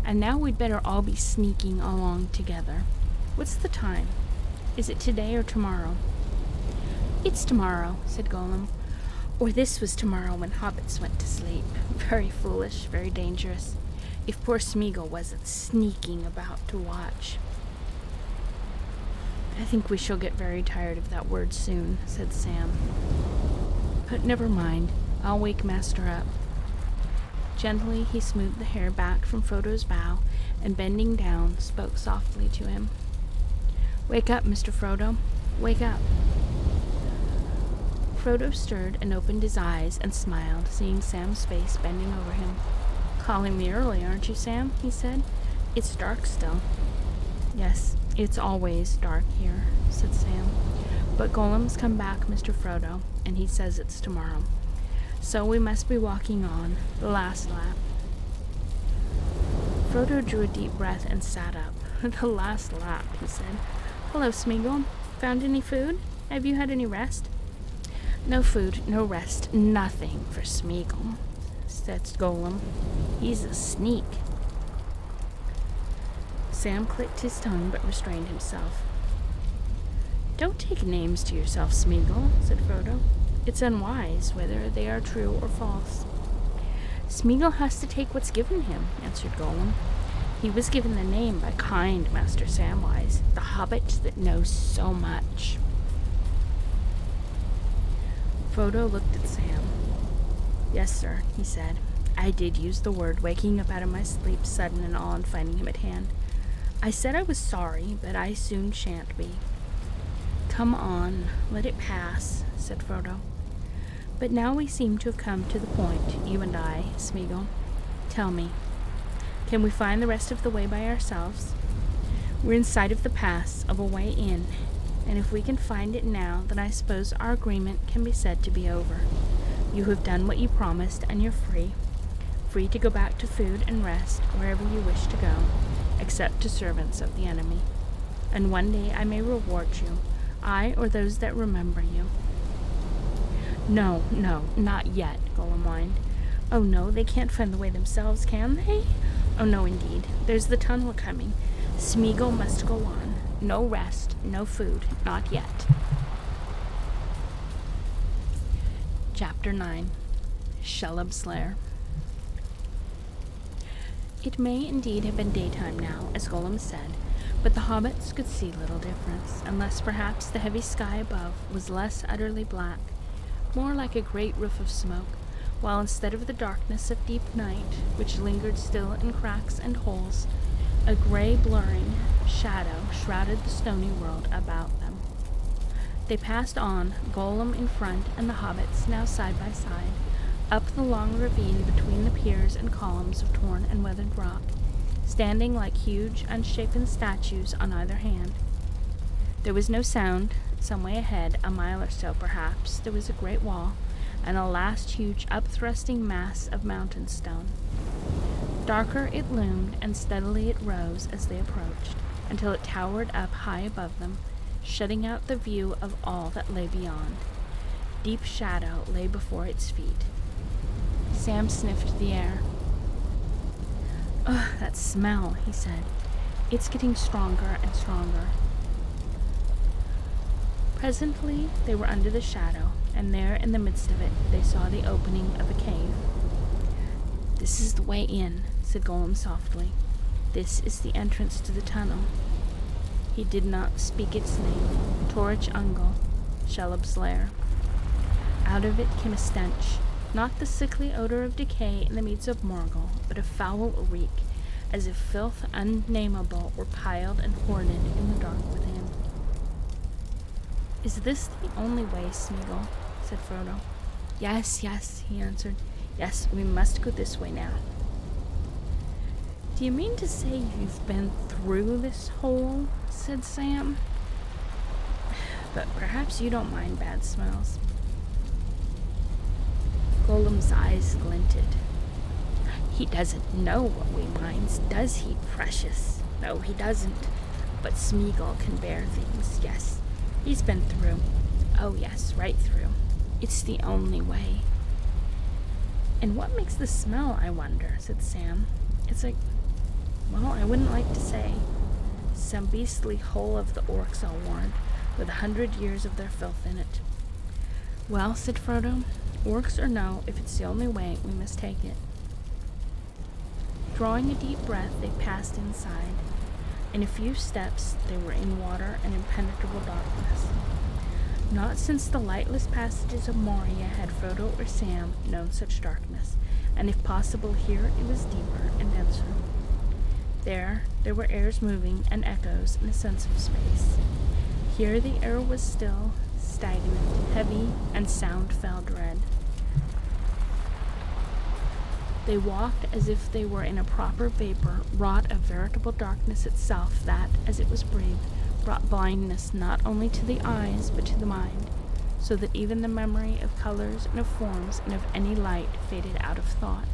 And now we'd better all be sneaking along together. What's the time? Is it today or tomorrow? It's tomorrow, said Gollum. Or this was tomorrow when hobbits went to sleep. Very foolish, very dangerous. If poor Smeagol wasn't sneaking about to watch. I think we shall get very tired of that word soon, said Sam. But never mind, I'll wake Master up. Gently he smoothed the hair back from Frodo's bow, and bending down, spoke softly to him. Wake up, Mr. Frodo. Wake up. Frodo stirred and opened his eyes and smiled, seeing Sam's face bending over him. Calling me early, aren't you, Sam? He said. It's dark still. Yes, it's always dark here, said Sam. But Gollum's come back, Mr. Frodo, and he says it's tomorrow. So we must be walking on, the last lap. Frodo drew a deep breath and sat up. The last lap, he said. Hello, Smeagol. Found any food? Have you had any rest? No food, no rest, nothing for Smeagol, said Gollum. He's a sneak. Sam clicked his tongue but restrained himself. Don't take names to yourself, Smeagol, said Frodo. It's unwise, whether they are true or false. Smeagol has to take what's given him, answered Gollum. He was given the name by kind Master Samwise, the hobbit that knows so much. Frodo looked at Sam. Yes, sir, he said. I did use the word, waking up out of my sleep sudden and all and finding him at hand. I said I was sorry, but I soon shan't be. Come on, let it pass, said Frodo. But now we seem to have come to the point, you and I, Smeagol. Tell me, can we find the rest of the way by ourselves? We're in sight of the pass, of a way in, and if we can find it now, then I suppose our agreement can be said to be over. You have done what you promised, and you're free. Free to go back to food and rest, wherever you wish to go, except to servants of the enemy. And one day I may reward you, I or those that remember you. No, not yet, Gollum whined. Oh no, they can't find the way themselves, can they? Oh no, indeed. There's the tunnel coming. Smeagol must go on. No rest, no food, not yet. Chapter 9. Shelob's Lair. It may indeed have been daytime now, as Gollum said, but the hobbits could see little difference, unless perhaps the heavy sky above was less utterly black, more like a great roof of smoke, while instead of the darkness of deep night, which lingered still in cracks and holes, a gray blurring shadow shrouded the stony world about them. They passed on, Gollum in front and the hobbits now side by side, up the long ravine between the piers and columns of torn and weathered rock, standing like huge, unshapen statues on either hand. There was no sound. Some way ahead, a mile or so perhaps, there was a great wall, and a last huge upthrusting mass of mountain stone. Darker it loomed, and steadily it rose as they approached, until it towered up high above them, shutting out the view of all that lay beyond. Deep shadow lay before its feet. Sam sniffed the air. Ugh, that smell, he said. It's getting stronger and stronger. Presently they were under the shadow, and there in the midst of it they saw the opening of a cave. "This is the way in," said Gollum softly. "This is the entrance to the tunnel." He did not speak its name. Torich Ungol, Shelob's lair. Out of it came a stench, not the sickly odor of decay in the meads of Morgul, but a foul reek, as if filth unnameable were piled and hoarded in the dark within. "Is this the only way, Smeagol?" said Frodo. Yes, he answered. "Yes, we must go this way now." "Do you mean to say you've been through this hole?" said Sam. "But perhaps you don't mind bad smells." Gollum's eyes glinted. "He doesn't know what we minds, does he, precious? No, he doesn't. But Smeagol can bear things, yes. He's been through. Oh, yes, right through. It's the only way." "And what makes the smell, I wonder?" said Sam. "It's like, well, I wouldn't like to say. Some beastly hole of the orcs, I'll warrant, with 100 years of their filth in it." "Well," said Frodo, "orcs or no, if it's the only way, we must take it." Drawing a deep breath, they passed inside. In a few steps, they were in water and impenetrable darkness. Not since the lightless passages of Moria had Frodo or Sam known such darkness, and if possible here it was deeper and denser. There were airs moving and echoes and a sense of space. Here the air was still, stagnant, heavy, and sound fell dread. They walked as if they were in a proper vapor, wrought of veritable darkness itself that, as it was breathed, brought blindness not only to the eyes but to the mind, so that even the memory of colors and of forms and of any light faded out of thought.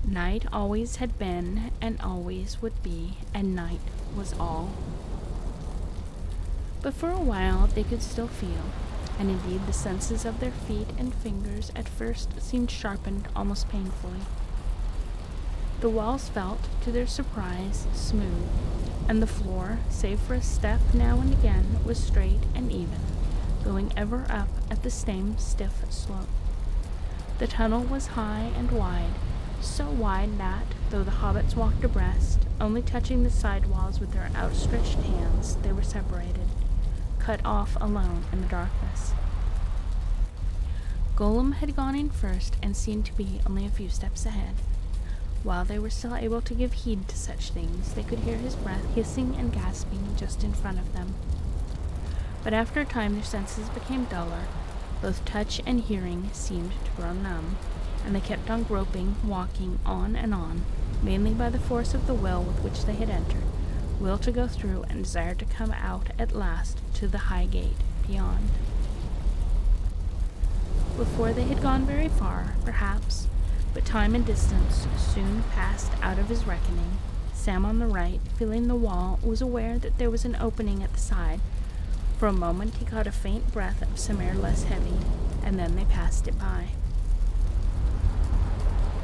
Night always had been and always would be, and night was all. But for a while they could still feel, and indeed the senses of their feet and fingers at first seemed sharpened almost painfully. The walls felt, to their surprise, smooth, and the floor, save for a step now and again, was straight and even, going ever up at the same stiff slope. The tunnel was high and wide, so wide that, though the hobbits walked abreast, only touching the side walls with their outstretched hands, they were separated, cut off alone in the darkness. Gollum had gone in first and seemed to be only a few steps ahead. While they were still able to give heed to such things, they could hear his breath hissing and gasping just in front of them. But after a time their senses became duller, both touch and hearing seemed to grow numb, and they kept on groping, walking on and on, mainly by the force of the will with which they had entered, will to go through and desire to come out at last to the high gate beyond. Before they had gone very far, perhaps, but time and distance soon passed out of his reckoning, Sam on the right, feeling the wall, was aware that there was an opening at the side. For a moment he caught a faint breath of some air less heavy, and then they passed it by.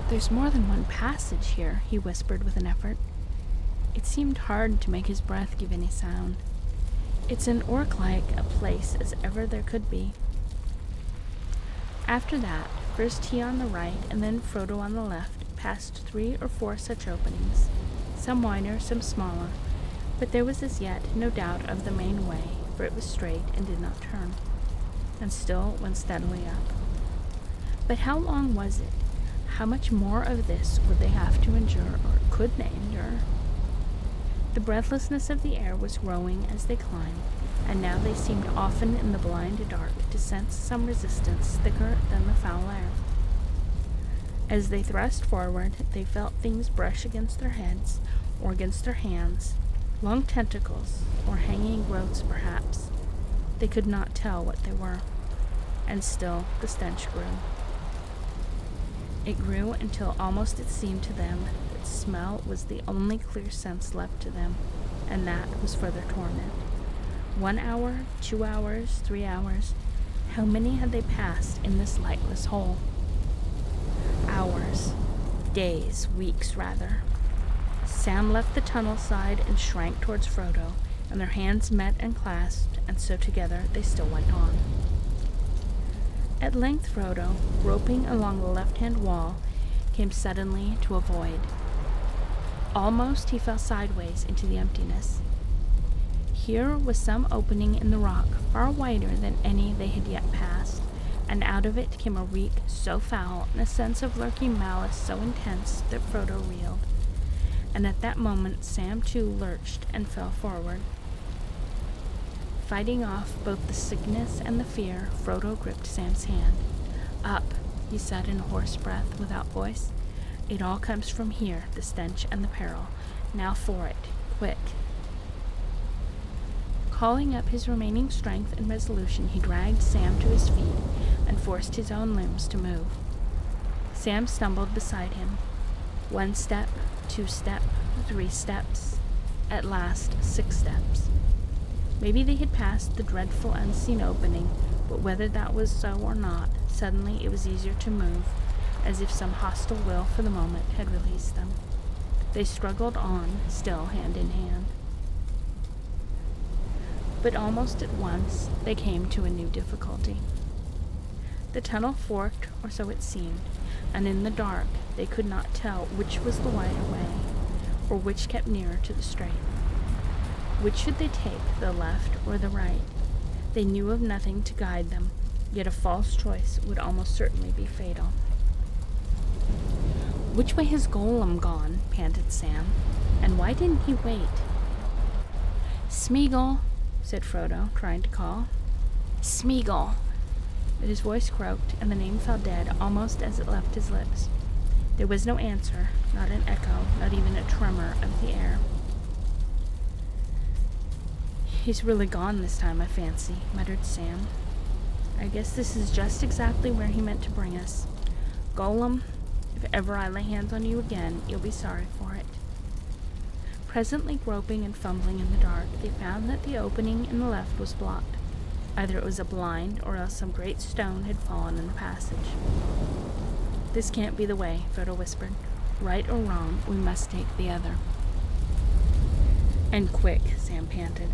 "There's more than one passage here," he whispered with an effort. It seemed hard to make his breath give any sound. "It's an orc-like a place as ever there could be." After that, first he on the right and then Frodo on the left passed 3 or 4 such openings, some wider, some smaller, but there was as yet no doubt of the main way, for it was straight and did not turn, and still went steadily up. But how long was it? How much more of this would they have to endure, or could they endure? The breathlessness of the air was growing as they climbed, and now they seemed often in the blind dark to sense some resistance thicker than the foul air. As they thrust forward, they felt things brush against their heads, or against their hands, long tentacles, or hanging growths perhaps. They could not tell what they were, and still the stench grew. It grew until almost it seemed to them that smell was the only clear sense left to them, and that was for their torment. 1 hour, 2 hours, 3 hours, how many had they passed in this lightless hole? Hours, days, weeks rather. Sam left the tunnel side and shrank towards Frodo, and their hands met and clasped, and so together they still went on. At length Frodo, groping along the left-hand wall, came suddenly to a void. Almost he fell sideways into the emptiness. Here was some opening in the rock far wider than any they had yet passed, and out of it came a reek so foul and a sense of lurking malice so intense that Frodo reeled. And at that moment Sam too lurched and fell forward. Fighting off both the sickness and the fear, Frodo gripped Sam's hand. "Up," he said in a hoarse breath, without voice. "It all comes from here, the stench and the peril. Now for it, quick." Calling up his remaining strength and resolution, he dragged Sam to his feet and forced his own limbs to move. Sam stumbled beside him. 1 step, 2 step, 3 steps, at last 6 steps. Maybe they had passed the dreadful unseen opening, but whether that was so or not, suddenly it was easier to move, as if some hostile will for the moment had released them. They struggled on, still hand in hand. But almost at once they came to a new difficulty. The tunnel forked, or so it seemed, and in the dark they could not tell which was the wider way, or which kept nearer to the straight. Which should they take, the left or the right? They knew of nothing to guide them, yet a false choice would almost certainly be fatal. "Which way has Gollum gone?" panted Sam. "And why didn't he wait?" "Smeagol," said Frodo, trying to call. "Smeagol!" But his voice croaked, and the name fell dead almost as it left his lips. There was no answer, not an echo, not even a tremor of the air. "He's really gone this time, I fancy," muttered Sam. "I guess this is just exactly where he meant to bring us. Gollum, if ever I lay hands on you again, you'll be sorry for it." Presently, groping and fumbling in the dark, they found that the opening in the left was blocked. Either it was a blind, or else some great stone had fallen in the passage. "This can't be the way," Frodo whispered. "Right or wrong, we must take the other." "And quick," Sam panted.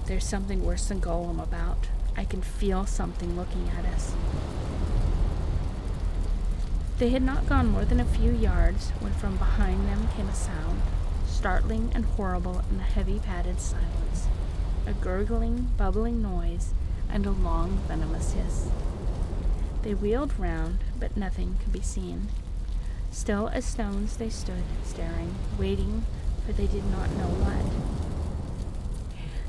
"There's something worse than Gollum about. I can feel something looking at us." They had not gone more than a few yards when from behind them came a sound, startling and horrible in the heavy padded silence. A gurgling, bubbling noise, and a long, venomous hiss. They wheeled round, but nothing could be seen. Still as stones they stood, staring, waiting, for they did not know what.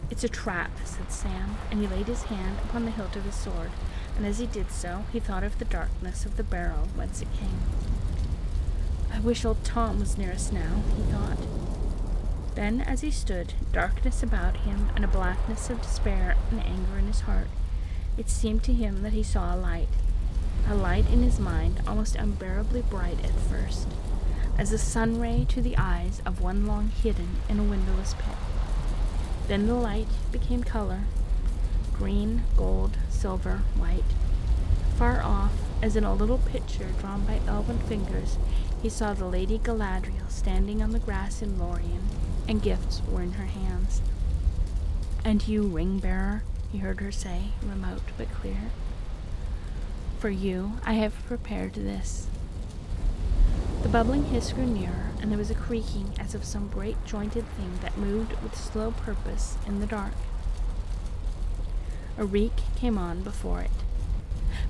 "It's a trap," said Sam, and he laid his hand upon the hilt of his sword, and as he did so, he thought of the darkness of the barrow whence it came. "I wish old Tom was near us now," he thought. Then, as he stood, darkness about him and a blackness of despair and anger in his heart, it seemed to him that he saw a light in his mind almost unbearably bright at first, as a sun ray to the eyes of one long hidden in a windowless pit. Then the light became color, green, gold, silver, white. Far off, as in a little picture drawn by elven fingers, he saw the Lady Galadriel standing on the grass in Lorien, and gifts were in her hands. "And you, ring-bearer," he heard her say, remote but clear. "For you I have prepared this." The bubbling hiss grew nearer, and there was a creaking as of some great jointed thing that moved with slow purpose in the dark. A reek came on before it.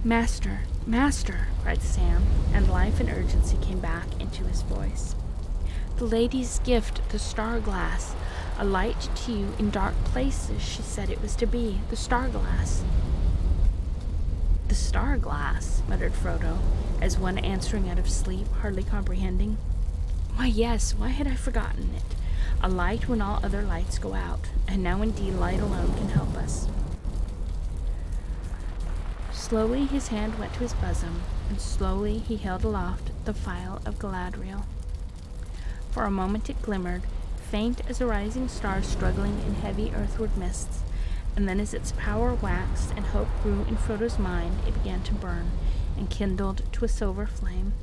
"Master! Master!" cried Sam, and life and urgency came back into his voice. "The lady's gift, the star-glass. A light to you in dark places, she said it was to be. The star-glass." "The star-glass," muttered Frodo, as one answering out of sleep, hardly comprehending. "Why, yes, why had I forgotten it? A light when all other lights go out, and now indeed light alone can help us." Slowly his hand went to his bosom, and slowly he held aloft the phial of Galadriel. For a moment it glimmered, faint as a rising star struggling in heavy earthward mists, and then as its power waxed and hope grew in Frodo's mind, it began to burn, and kindled to a silver flame.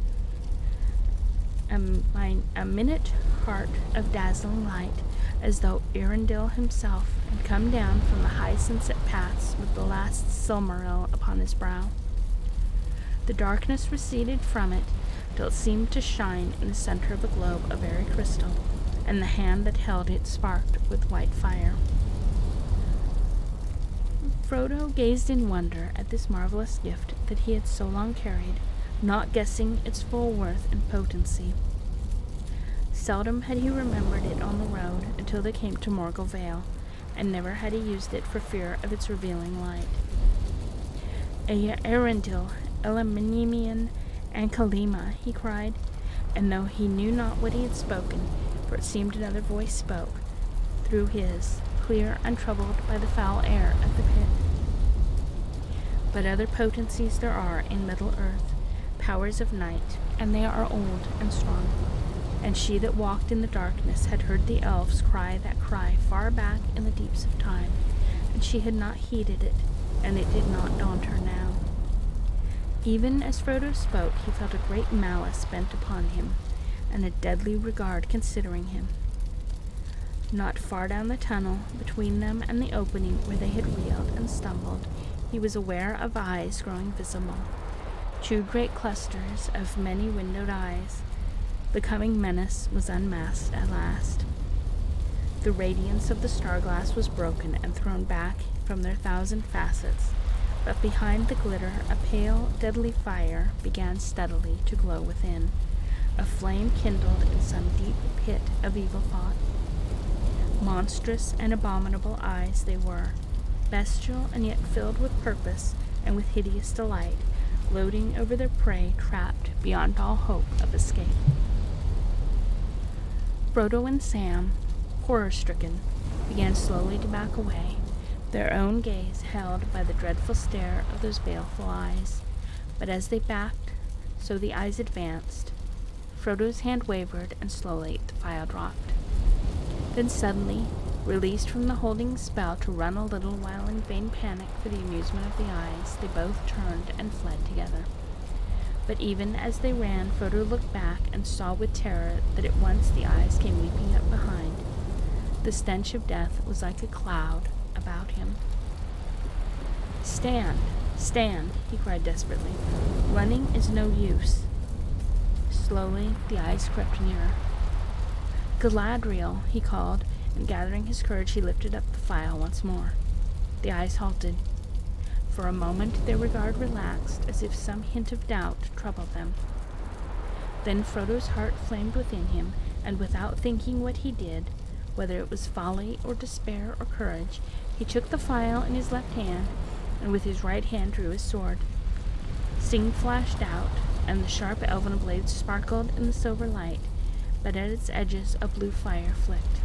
A minute heart of dazzling light, as though Arundel himself had come down from the high sunset paths with the last Silmaril upon his brow. The darkness receded from it till it seemed to shine in the center of a globe of very crystal, and the hand that held it sparked with white fire. Frodo gazed in wonder at this marvelous gift that he had so long carried, not guessing its full worth and potency. Seldom had he remembered it on the road until they came to Morgul Vale, and never had he used it for fear of its revealing light. Arundel, Elaminian, and Kalima, he cried, and though he knew not what he had spoken, for it seemed another voice spoke, through his, clear, untroubled by the foul air of the pit. But other potencies there are in Middle-earth, powers of night, and they are old and strong. And she that walked in the darkness had heard the elves cry that cry far back in the deeps of time, and she had not heeded it, and it did not daunt her now. Even as Frodo spoke, he felt a great malice bent upon him, and a deadly regard considering him. Not far down the tunnel, between them and the opening where they had reeled and stumbled, he was aware of eyes growing visible, 2 great clusters of many windowed eyes. The coming menace was unmasked at last. The radiance of the star-glass was broken and thrown back from their 1,000 facets, but behind the glitter a pale, deadly fire began steadily to glow within, a flame kindled in some deep pit of evil thought. Monstrous and abominable eyes they were, bestial and yet filled with purpose and with hideous delight, gloating over their prey trapped beyond all hope of escape. Frodo and Sam, horror-stricken, began slowly to back away, their own gaze held by the dreadful stare of those baleful eyes. But as they backed, so the eyes advanced. Frodo's hand wavered, and slowly the file dropped. Then suddenly, released from the holding spell to run a little while in vain panic for the amusement of the eyes, they both turned and fled together. But even as they ran, Frodo looked back and saw with terror that at once the eyes came leaping up behind. The stench of death was like a cloud about him. "Stand! Stand!" he cried desperately. "Running is no use." Slowly, the eyes crept nearer. "Galadriel!" he called, and gathering his courage, he lifted up the file once more. The eyes halted. For a moment their regard relaxed, as if some hint of doubt troubled them. Then Frodo's heart flamed within him, and without thinking what he did, whether it was folly or despair or courage, he took the file in his left hand, and with his right hand drew his sword. Steam flashed out, and the sharp elven blade sparkled in the silver light, but at its edges a blue fire flicked.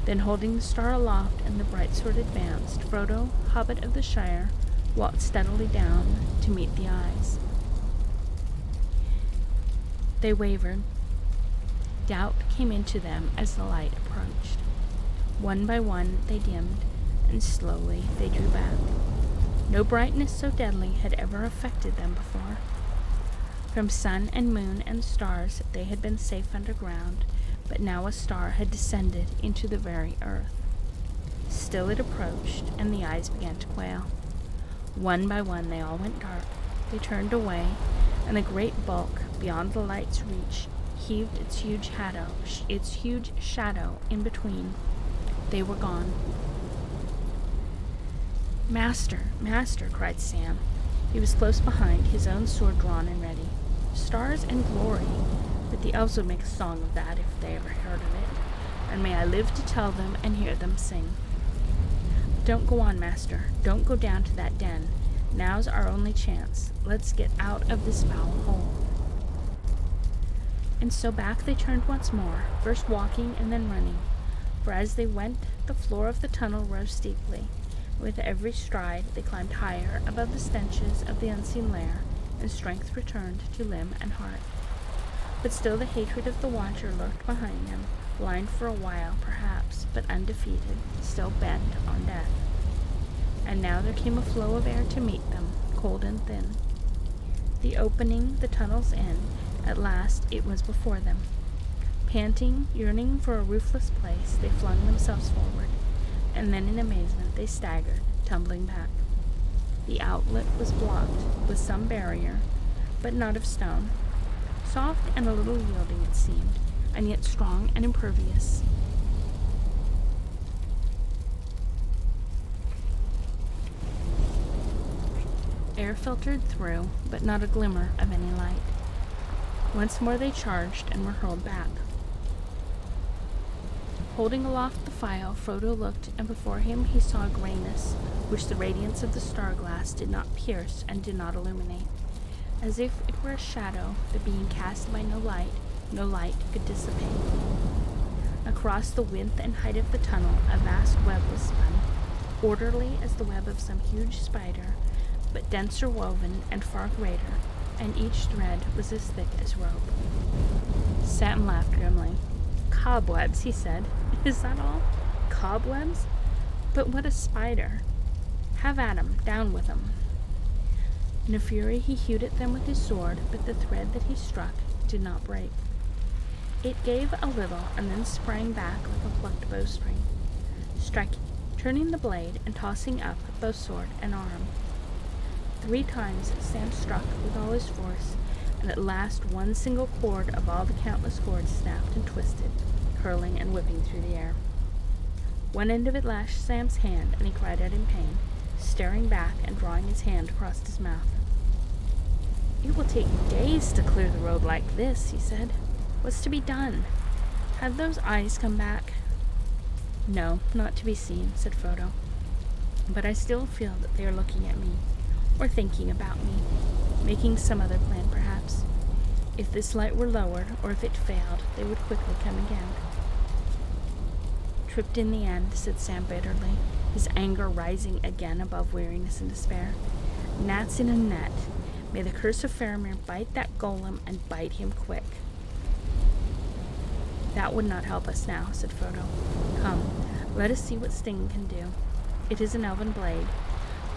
Then, holding the star aloft and the bright sword advanced, Frodo, Hobbit of the Shire, walked steadily down to meet the eyes. They wavered. Doubt came into them as the light approached. One by one they dimmed, and slowly they drew back. No brightness so deadly had ever affected them before. From sun and moon and stars they had been safe underground, but now a star had descended into the very earth. Still it approached, and the eyes began to quail. One by one they all went dark. They turned away, and a great bulk, beyond the light's reach, heaved its huge shadow in between. They were gone. "Master, master," cried Sam. He was close behind, his own sword drawn and ready. "Stars and glory! But the elves would make a song of that if they ever heard of it, and may I live to tell them and hear them sing. Don't go on, master. Don't go down to that den. Now's our only chance. Let's get out of this foul hole." And so back they turned once more, first walking and then running, for as they went, the floor of the tunnel rose steeply. With every stride they climbed higher above the stenches of the unseen lair, and strength returned to limb and heart. But still the hatred of the Watcher lurked behind them, blind for a while perhaps, but undefeated, still bent on death. And now there came a flow of air to meet them, cold and thin. The opening, the tunnel's end, at last it was before them. Panting, yearning for a roofless place, they flung themselves forward, and then in amazement they staggered, tumbling back. The outlet was blocked with some barrier, but not of stone. Soft and a little yielding it seemed, and yet strong and impervious. Air filtered through, but not a glimmer of any light. Once more they charged and were hurled back. Holding aloft the file, Frodo looked, and before him he saw a grayness which the radiance of the star glass did not pierce and did not illuminate. As if it were a shadow, the being cast by no light could dissipate. Across the width and height of the tunnel, a vast web was spun, orderly as the web of some huge spider, but denser woven and far greater, and each thread was as thick as rope. Sam laughed grimly. "Cobwebs," he said. "Is that all? Cobwebs? But what a spider! Have at 'em, down with 'em." In a fury he hewed at them with his sword, but the thread that he struck did not break. It gave a little and then sprang back like a plucked bowstring, striking, turning the blade and tossing up both sword and arm. 3 times Sam struck with all his force, and at last one single cord of all the countless cords snapped and twisted, curling and whipping through the air. One end of it lashed Sam's hand, and he cried out in pain, staring back and drawing his hand across his mouth. "It will take days to clear the road like this," he said. "What's to be done? Have those eyes come back?" "No, not to be seen," said Frodo. "But I still feel that they are looking at me, or thinking about me, making some other plan perhaps. If this light were lowered, or if it failed, they would quickly come again." "Tripped in the end," said Sam bitterly, his anger rising again above weariness and despair. "Gnats in a net. May the curse of Faramir bite that golem and bite him quick." "That would not help us now," said Frodo. "Come, let us see what Sting can do. It is an elven blade.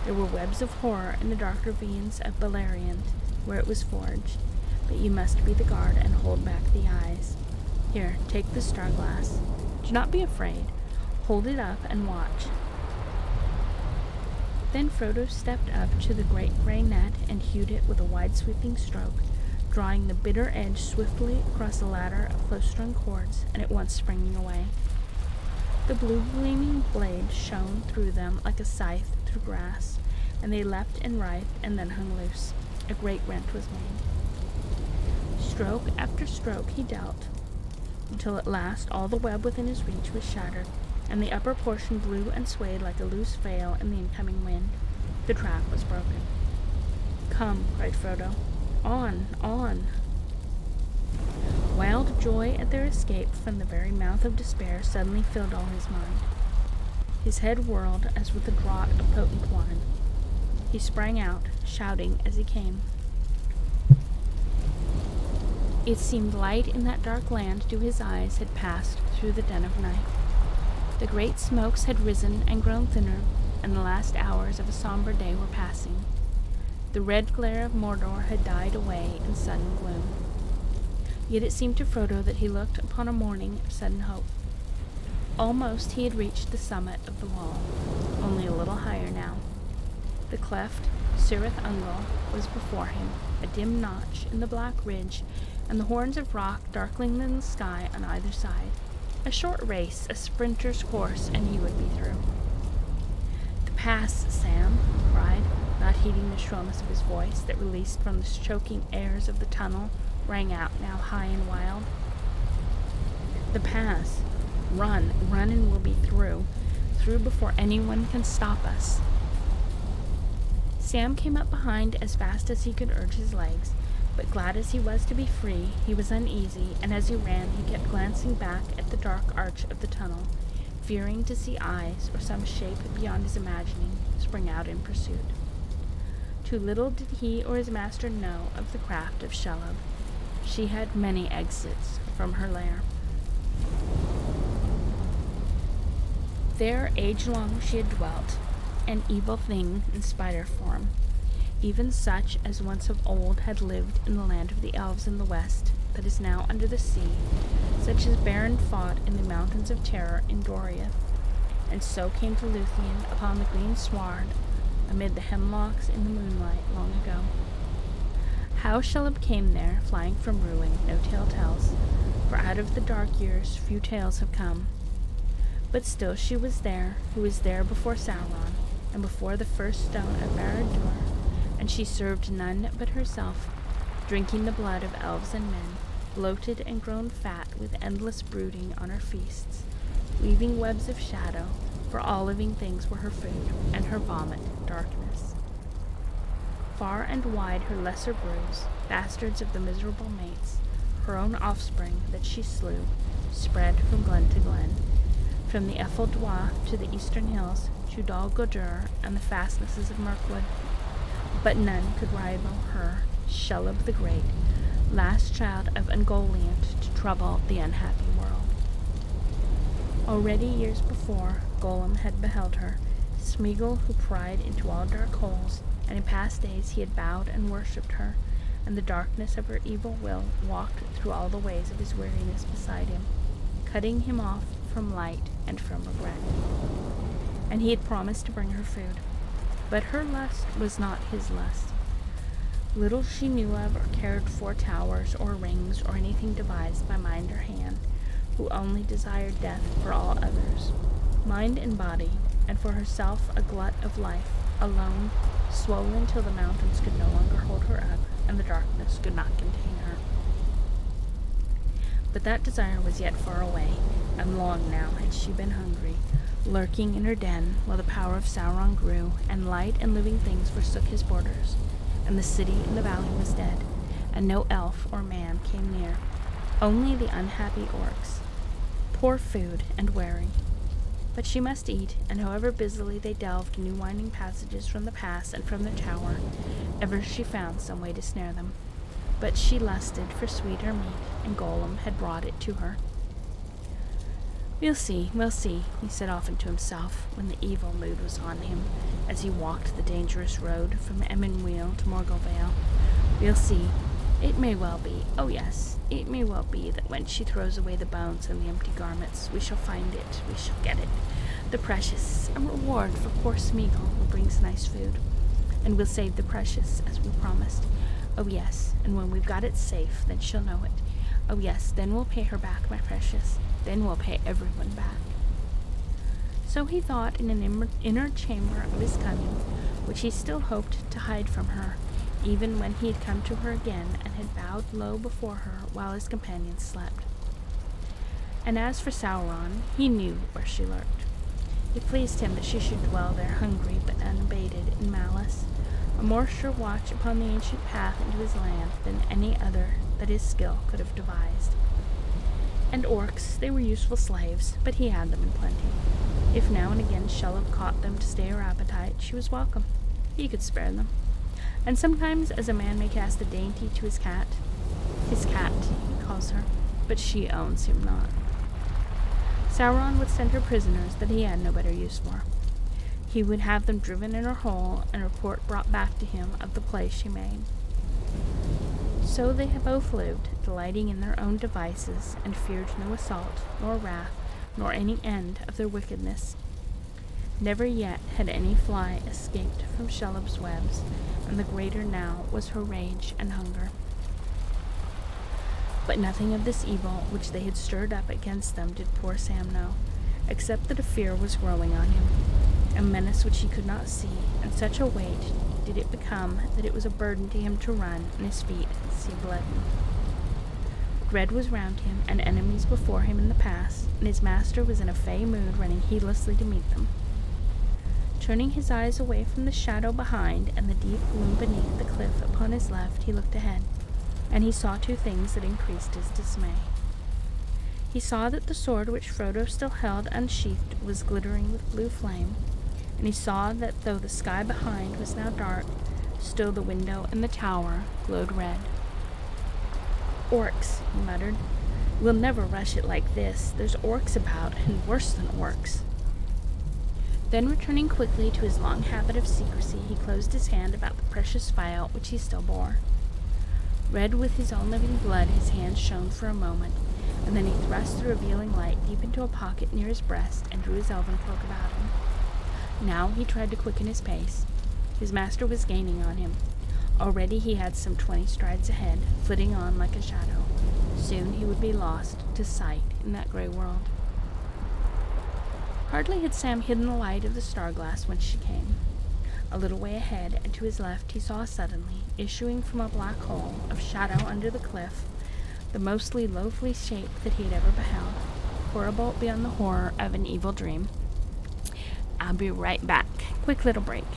There were webs of horror in the dark ravines of Beleriand, where it was forged, but you must be the guard and hold back the eyes. Here, take the star glass. Do not be afraid. Hold it up and watch." Then Frodo stepped up to the great gray net and hewed it with a wide-sweeping stroke, drawing the bitter edge swiftly across a ladder of close-strung cords, and at once springing away. The blue-gleaming blade shone through them like a scythe through grass, and they leapt and writhed and then hung loose. A great rent was made. Stroke after stroke he dealt, until at last all the web within his reach was shattered, and the upper portion blew and swayed like a loose veil in the incoming wind. The trap was broken. "Come," cried Frodo. "On, on!" Wild joy at their escape from the very mouth of despair suddenly filled all his mind. His head whirled as with a draught of potent wine. He sprang out, shouting as he came. It seemed light in that dark land to his eyes had passed through the den of night. The great smokes had risen and grown thinner, and the last hours of a somber day were passing. The red glare of Mordor had died away in sudden gloom. Yet it seemed to Frodo that he looked upon a morning of sudden hope. Almost he had reached the summit of the wall, only a little higher now. The cleft, Cirith Ungol, was before him, a dim notch in the black ridge, and the horns of rock darkling in the sky on either side. A short race, a sprinter's course, and he would be through. "The pass, Sam," he cried, not heeding the shrillness of his voice that, released from the choking airs of the tunnel, rang out now high and wild. "The pass. Run, run, and we'll be through before anyone can stop us." Sam came up behind as fast as he could urge his legs, but glad as he was to be free, he was uneasy, and as he ran he kept glancing back at the dark arch of the tunnel, fearing to see eyes or some shape beyond his imagining spring out in pursuit. Too little did he or his master know of the craft of Shelob. She had many exits from her lair. There age-long she had dwelt, an evil thing in spider form. even such as once of old had lived in the land of the elves in the west, that is now under the sea, such as Baron fought in the mountains of terror in Doriath, and so came to Luthien upon the green sward, amid the hemlocks in the moonlight long ago. How Shelub came there, flying from ruin, no tale tells, for out of the dark years few tales have come. But still she was there, who was there before Sauron, and before the first stone of Barad-dûr, and she served none but herself, drinking the blood of elves and men, bloated and grown fat with endless brooding on her feasts, weaving webs of shadow, for all living things were her food, and her vomit darkness. Far and wide her lesser broods, bastards of the miserable mates, her own offspring that she slew, spread from glen to glen, from the Ethel Dwa to the eastern hills, to Dol Guldur and the fastnesses of Mirkwood. But none could rival her, Shelub the Great, last child of Ungoliant to trouble the unhappy world. Already years before, Golem had beheld her, Smeagol who pried into all dark holes, and in past days he had bowed and worshipped her, and the darkness of her evil will walked through all the ways of his weariness beside him, cutting him off from light and from regret. And he had promised to bring her food, but her lust was not his lust. Little she knew of or cared for towers or rings or anything devised by mind or hand, who only desired death for all others, mind and body, and for herself a glut of life, alone, swollen till the mountains could no longer hold her up, and the darkness could not contain her. But that desire was yet far away, and long now had she been hungry, lurking in her den, while the power of Sauron grew, and light and living things forsook his borders, and the city in the valley was dead, and no elf or man came near, only the unhappy orcs, poor food and weary. But she must eat, and however busily they delved new winding passages from the pass and from the tower, ever she found some way to snare them. But she lusted for sweeter meat, and Golem had brought it to her. We'll see, he said often to himself, when the evil mood was on him, as he walked the dangerous road from Emmenwheel to Morgulvale. We'll see. It may well be, oh yes, it may well be that when she throws away the bones and the empty garments, we shall find it, we shall get it, the precious, a reward for poor Smeagol who brings nice food, and we'll save the precious as we promised. Oh yes, and when we've got it safe, then she'll know it. Oh yes, then we'll pay her back, my precious, then we'll pay everyone back. So he thought in an inner chamber of his cunning, which he still hoped to hide from her, even when he had come to her again and had bowed low before her while his companions slept. And as for Sauron, he knew where she lurked. It pleased him that she should dwell there hungry but unabated in malice, a more sure watch upon the ancient path into his land than any other that his skill could have devised. And orcs, they were useful slaves, but he had them in plenty. If now and again Shelub caught them to stay her appetite, she was welcome. He could spare them. And sometimes, as a man may cast a dainty to his cat, he calls her, but she owns him not. Sauron would send her prisoners that he had no better use for. He would have them driven in her hole, and report brought back to him of the play she made. So they had both lived, delighting in their own devices, and feared no assault, nor wrath, nor any end of their wickedness. Never yet had any fly escaped from Shelub's webs, and the greater now was her rage and hunger. But nothing of this evil which they had stirred up against them did poor Sam know, except that a fear was growing on him, a menace which he could not see, and such a weight did it become that it was a burden to him to run, and his feet seemed leaden. Dread was round him, and enemies before him in the pass, and his master was in a fey mood running heedlessly to meet them. Turning his eyes away from the shadow behind and the deep gloom beneath the cliff upon his left, he looked ahead, and he saw two things that increased his dismay. He saw that the sword which Frodo still held unsheathed was glittering with blue flame, and he saw that though the sky behind was now dark, still the window and the tower glowed red. "Orcs," he muttered. "We'll never rush it like this. There's orcs about, and worse than orcs." Then, returning quickly to his long habit of secrecy, he closed his hand about the precious phial which he still bore. Red with his own living blood, his hand shone for a moment, and then he thrust the revealing light deep into a pocket near his breast and drew his elven cloak about him. Now he tried to quicken his pace. His master was gaining on him. Already he had some 20 strides ahead, flitting on like a shadow. Soon he would be lost to sight in that gray world. Hardly had Sam hidden the light of the star-glass when she came. A little way ahead, and to his left, he saw suddenly, issuing from a black hole of shadow under the cliff, the mostly loathly shape that he had ever beheld, horrible beyond the horror of an evil dream. "I'll be right back. Quick little break."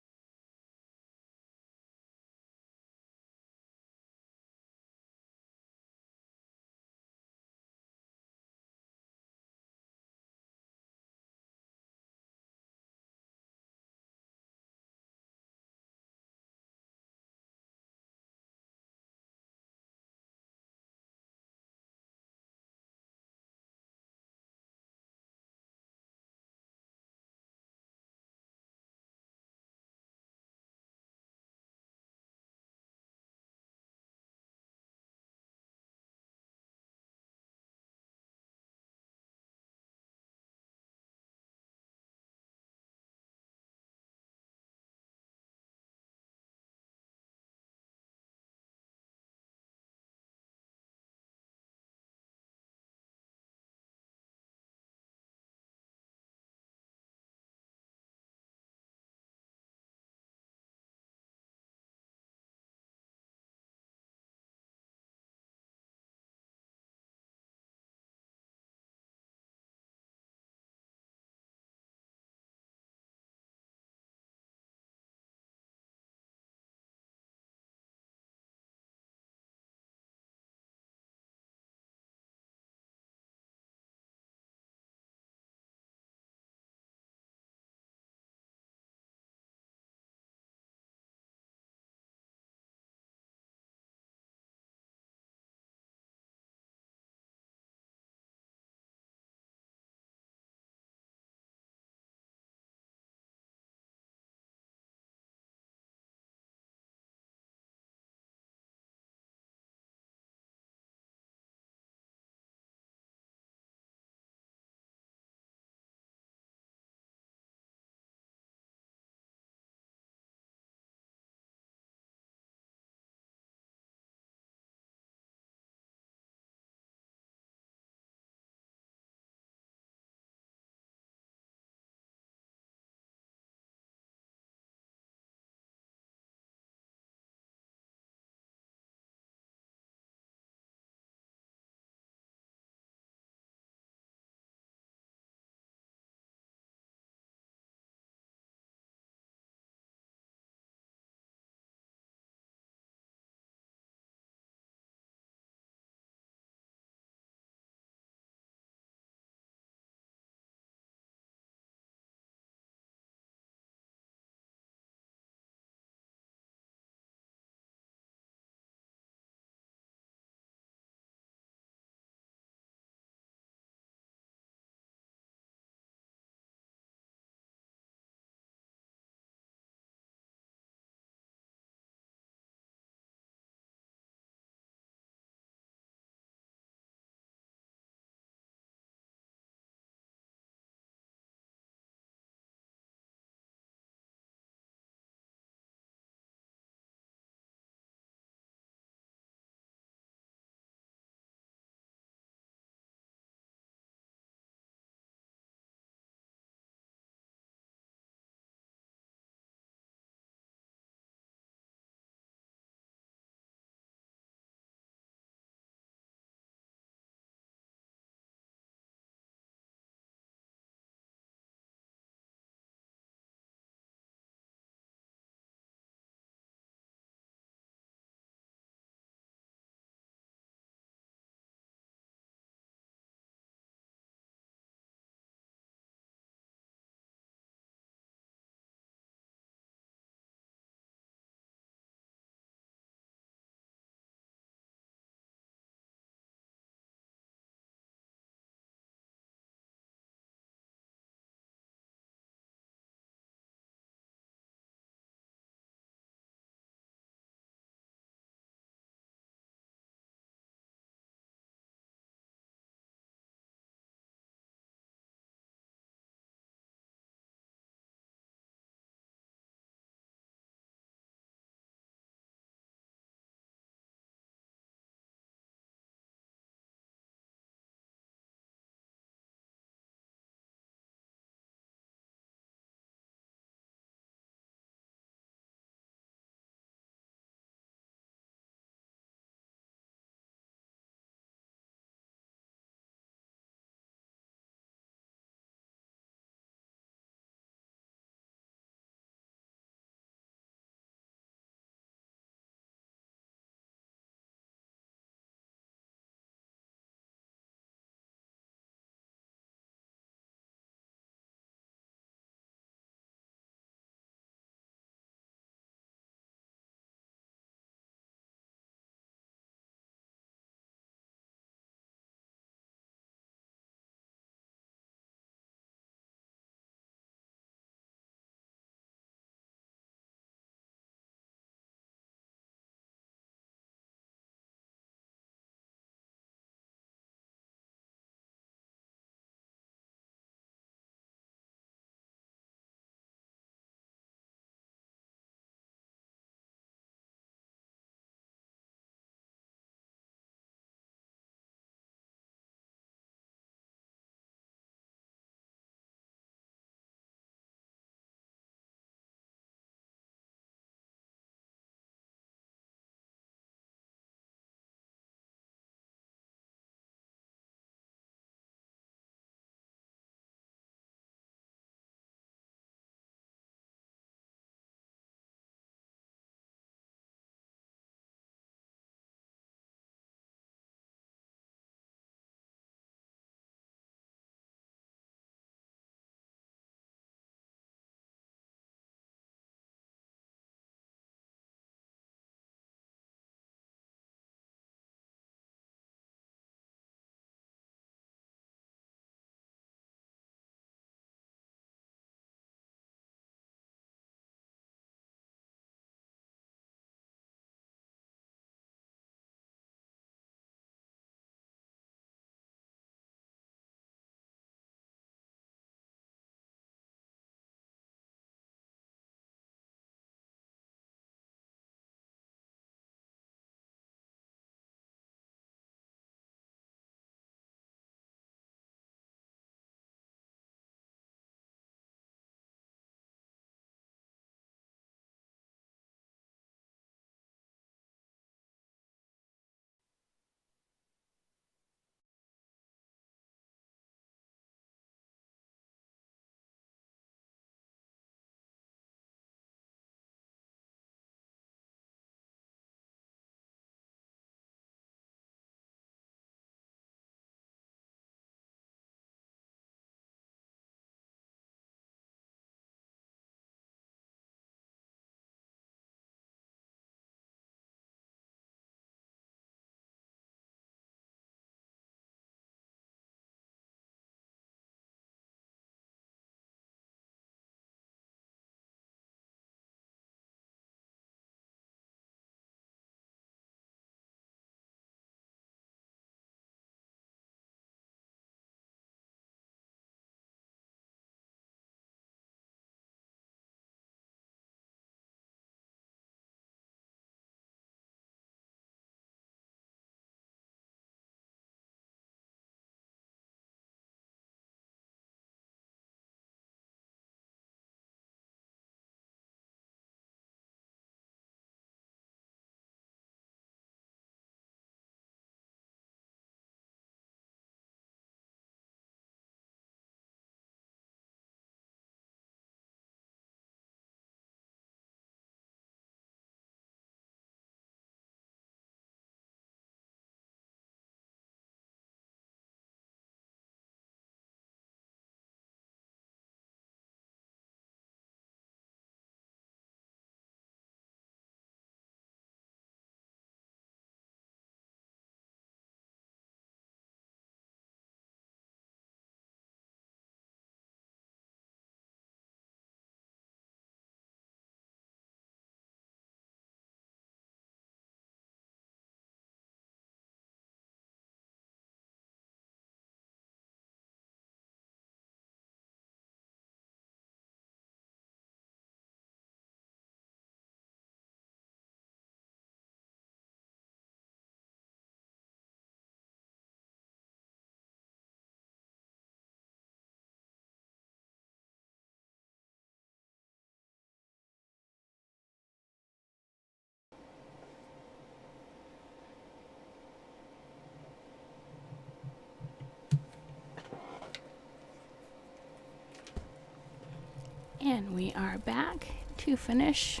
And we are back to finish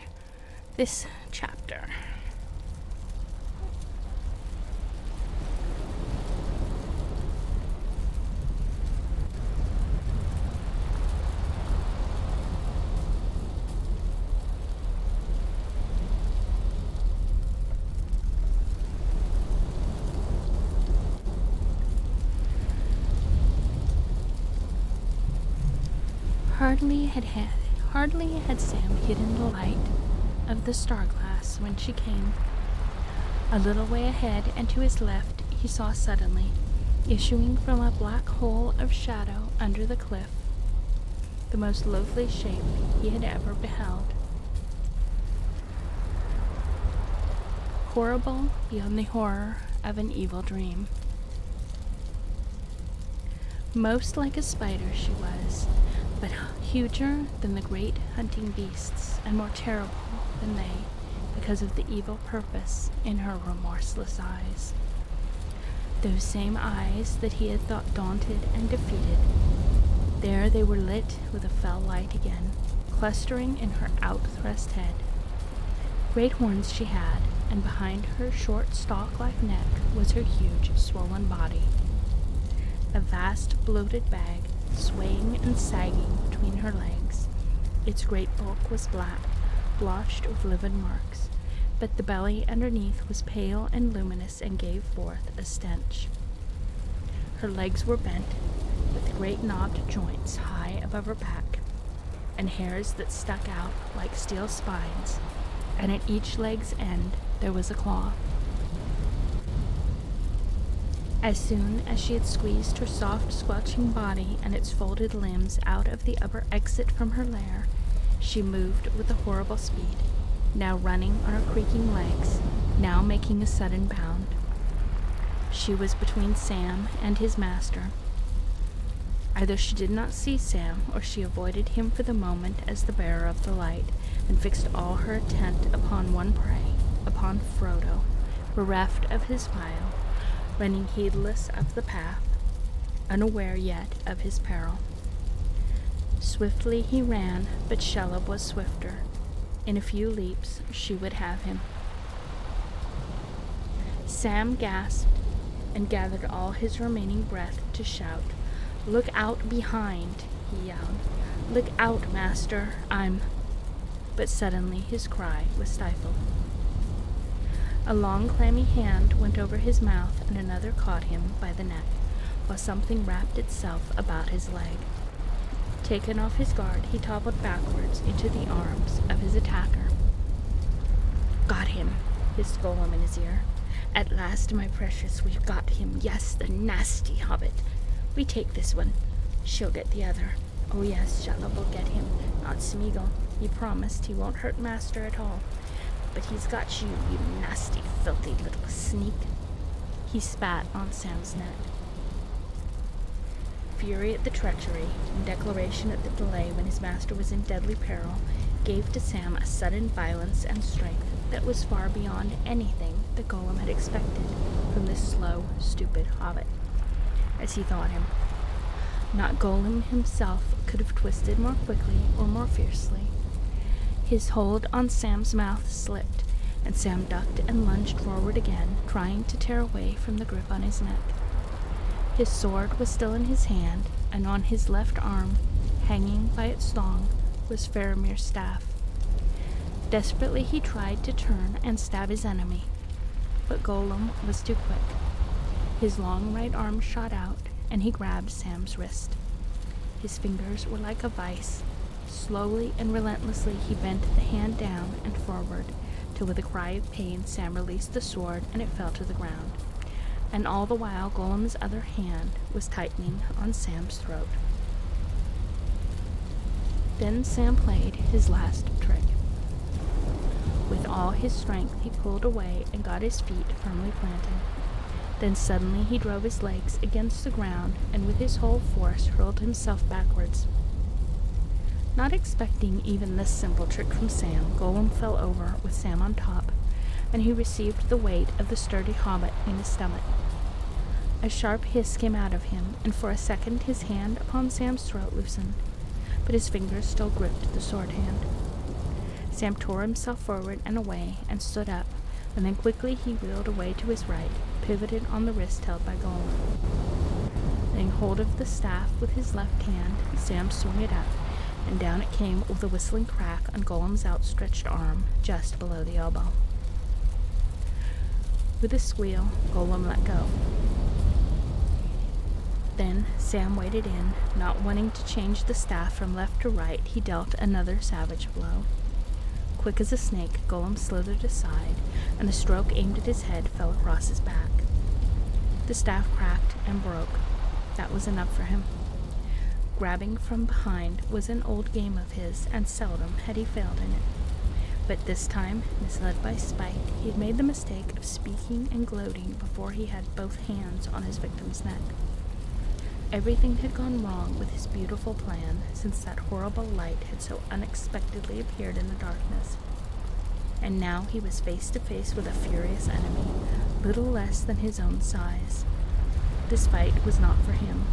this chapter. Hardly had Sam hidden the light of the star glass when she came. A little way ahead and to his left he saw suddenly, issuing from a black hole of shadow under the cliff, the most loathly shape he had ever beheld. Horrible beyond the horror of an evil dream. Most like a spider she was, but huger than the great hunting beasts, and more terrible than they, because of the evil purpose in her remorseless eyes. Those same eyes that he had thought daunted and defeated, there they were lit with a fell light again, clustering in her out-thrust head. Great horns she had, and behind her short stalk-like neck was her huge, swollen body. A vast, bloated bag, swaying and sagging between her legs. Its great bulk was black, blotched with livid marks, but the belly underneath was pale and luminous and gave forth a stench. Her legs were bent, with great knobbed joints high above her back, and hairs that stuck out like steel spines, and at each leg's end there was a claw. As soon as she had squeezed her soft, squelching body and its folded limbs out of the upper exit from her lair, she moved with a horrible speed, now running on her creaking legs, now making a sudden bound. She was between Sam and his master. Either she did not see Sam, or she avoided him for the moment as the bearer of the light, and fixed all her intent upon one prey, upon Frodo, bereft of his phial, running heedless up the path, unaware yet of his peril. Swiftly he ran, but Shelob was swifter. In a few leaps she would have him. Sam gasped and gathered all his remaining breath to shout. "Look out behind," he yelled. "Look out, master, I'm—" But suddenly his cry was stifled. A long, clammy hand went over his mouth, and another caught him by the neck, while something wrapped itself about his leg. Taken off his guard, he toppled backwards into the arms of his attacker. "Got him," hissed Gollum in his ear. "At last, my precious, we've got him. Yes, the nasty hobbit. We take this one. She'll get the other. Oh yes, Shelob will get him, not Smeagol. He promised he won't hurt Master at all. But he's got you, you nasty, filthy little sneak." He spat on Sam's neck. Fury at the treachery, and declaration at the delay when his master was in deadly peril, gave to Sam a sudden violence and strength that was far beyond anything that Gollum had expected from this slow, stupid hobbit, as he thought him. Not Gollum himself could have twisted more quickly or more fiercely. His hold on Sam's mouth slipped, and Sam ducked and lunged forward again, trying to tear away from the grip on his neck. His sword was still in his hand, and on his left arm, hanging by its thong, was Faramir's staff. Desperately he tried to turn and stab his enemy, but Gollum was too quick. His long right arm shot out, and he grabbed Sam's wrist. His fingers were like a vice. Slowly and relentlessly he bent the hand down and forward, till with a cry of pain Sam released the sword and it fell to the ground. And all the while Gollum's other hand was tightening on Sam's throat. Then Sam played his last trick. With all his strength he pulled away and got his feet firmly planted. Then suddenly he drove his legs against the ground and with his whole force hurled himself backwards. Not expecting even this simple trick from Sam, Gollum fell over with Sam on top, and he received the weight of the sturdy hobbit in his stomach. A sharp hiss came out of him, and for a second his hand upon Sam's throat loosened, but his fingers still gripped the sword hand. Sam tore himself forward and away and stood up, and then quickly he wheeled away to his right, pivoted on the wrist held by Gollum. Laying hold of the staff with his left hand, Sam swung it up, and down it came with a whistling crack on Gollum's outstretched arm, just below the elbow. With a squeal, Gollum let go. Then Sam waded in, not wanting to change the staff from left to right. He dealt another savage blow. Quick as a snake, Gollum slithered aside, and the stroke aimed at his head fell across his back. The staff cracked and broke. That was enough for him. Grabbing from behind was an old game of his, and seldom had he failed in it. But this time, misled by spite, he had made the mistake of speaking and gloating before he had both hands on his victim's neck. Everything had gone wrong with his beautiful plan since that horrible light had so unexpectedly appeared in the darkness. And now he was face to face with a furious enemy, little less than his own size. This fight was not for him.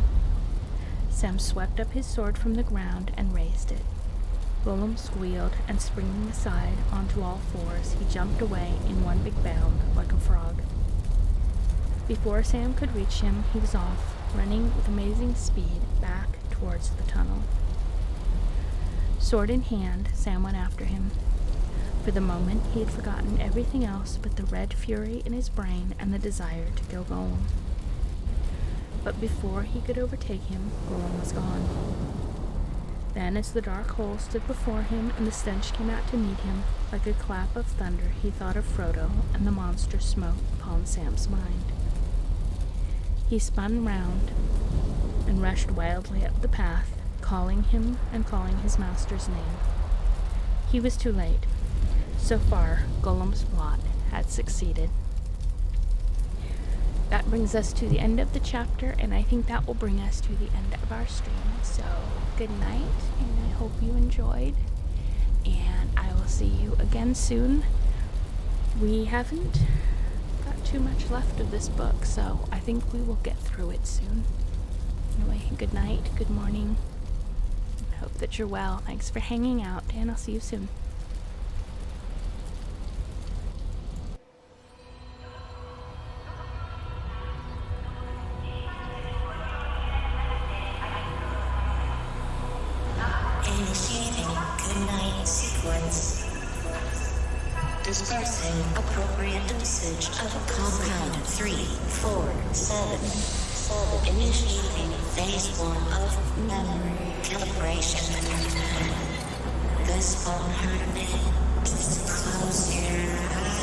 Sam swept up his sword from the ground and raised it. Gollum squealed, and springing aside onto all fours, he jumped away in one big bound like a frog. Before Sam could reach him, he was off, running with amazing speed back towards the tunnel. Sword in hand, Sam went after him. For the moment, he had forgotten everything else but the red fury in his brain and the desire to kill Gollum. But before he could overtake him, Gollum was gone. Then, as the dark hole stood before him and the stench came out to meet him, like a clap of thunder, he thought of Frodo, and the monster smote upon Sam's mind. He spun round and rushed wildly up the path, calling him and calling his master's name. He was too late. So far, Gollum's plot had succeeded. That brings us to the end of the chapter, and I think that will bring us to the end of our stream. So, good night, and I hope you enjoyed, and I will see you again soon. We haven't got too much left of this book, so I think we will get through it soon. Anyway, good night, good morning. Hope that you're well. Thanks for hanging out, and I'll see you soon. Initiating good night sequence. Dispersing appropriate dosage of compound 347. Initiating phase 1 of memory calibration. This phone heard me. Close your eyes.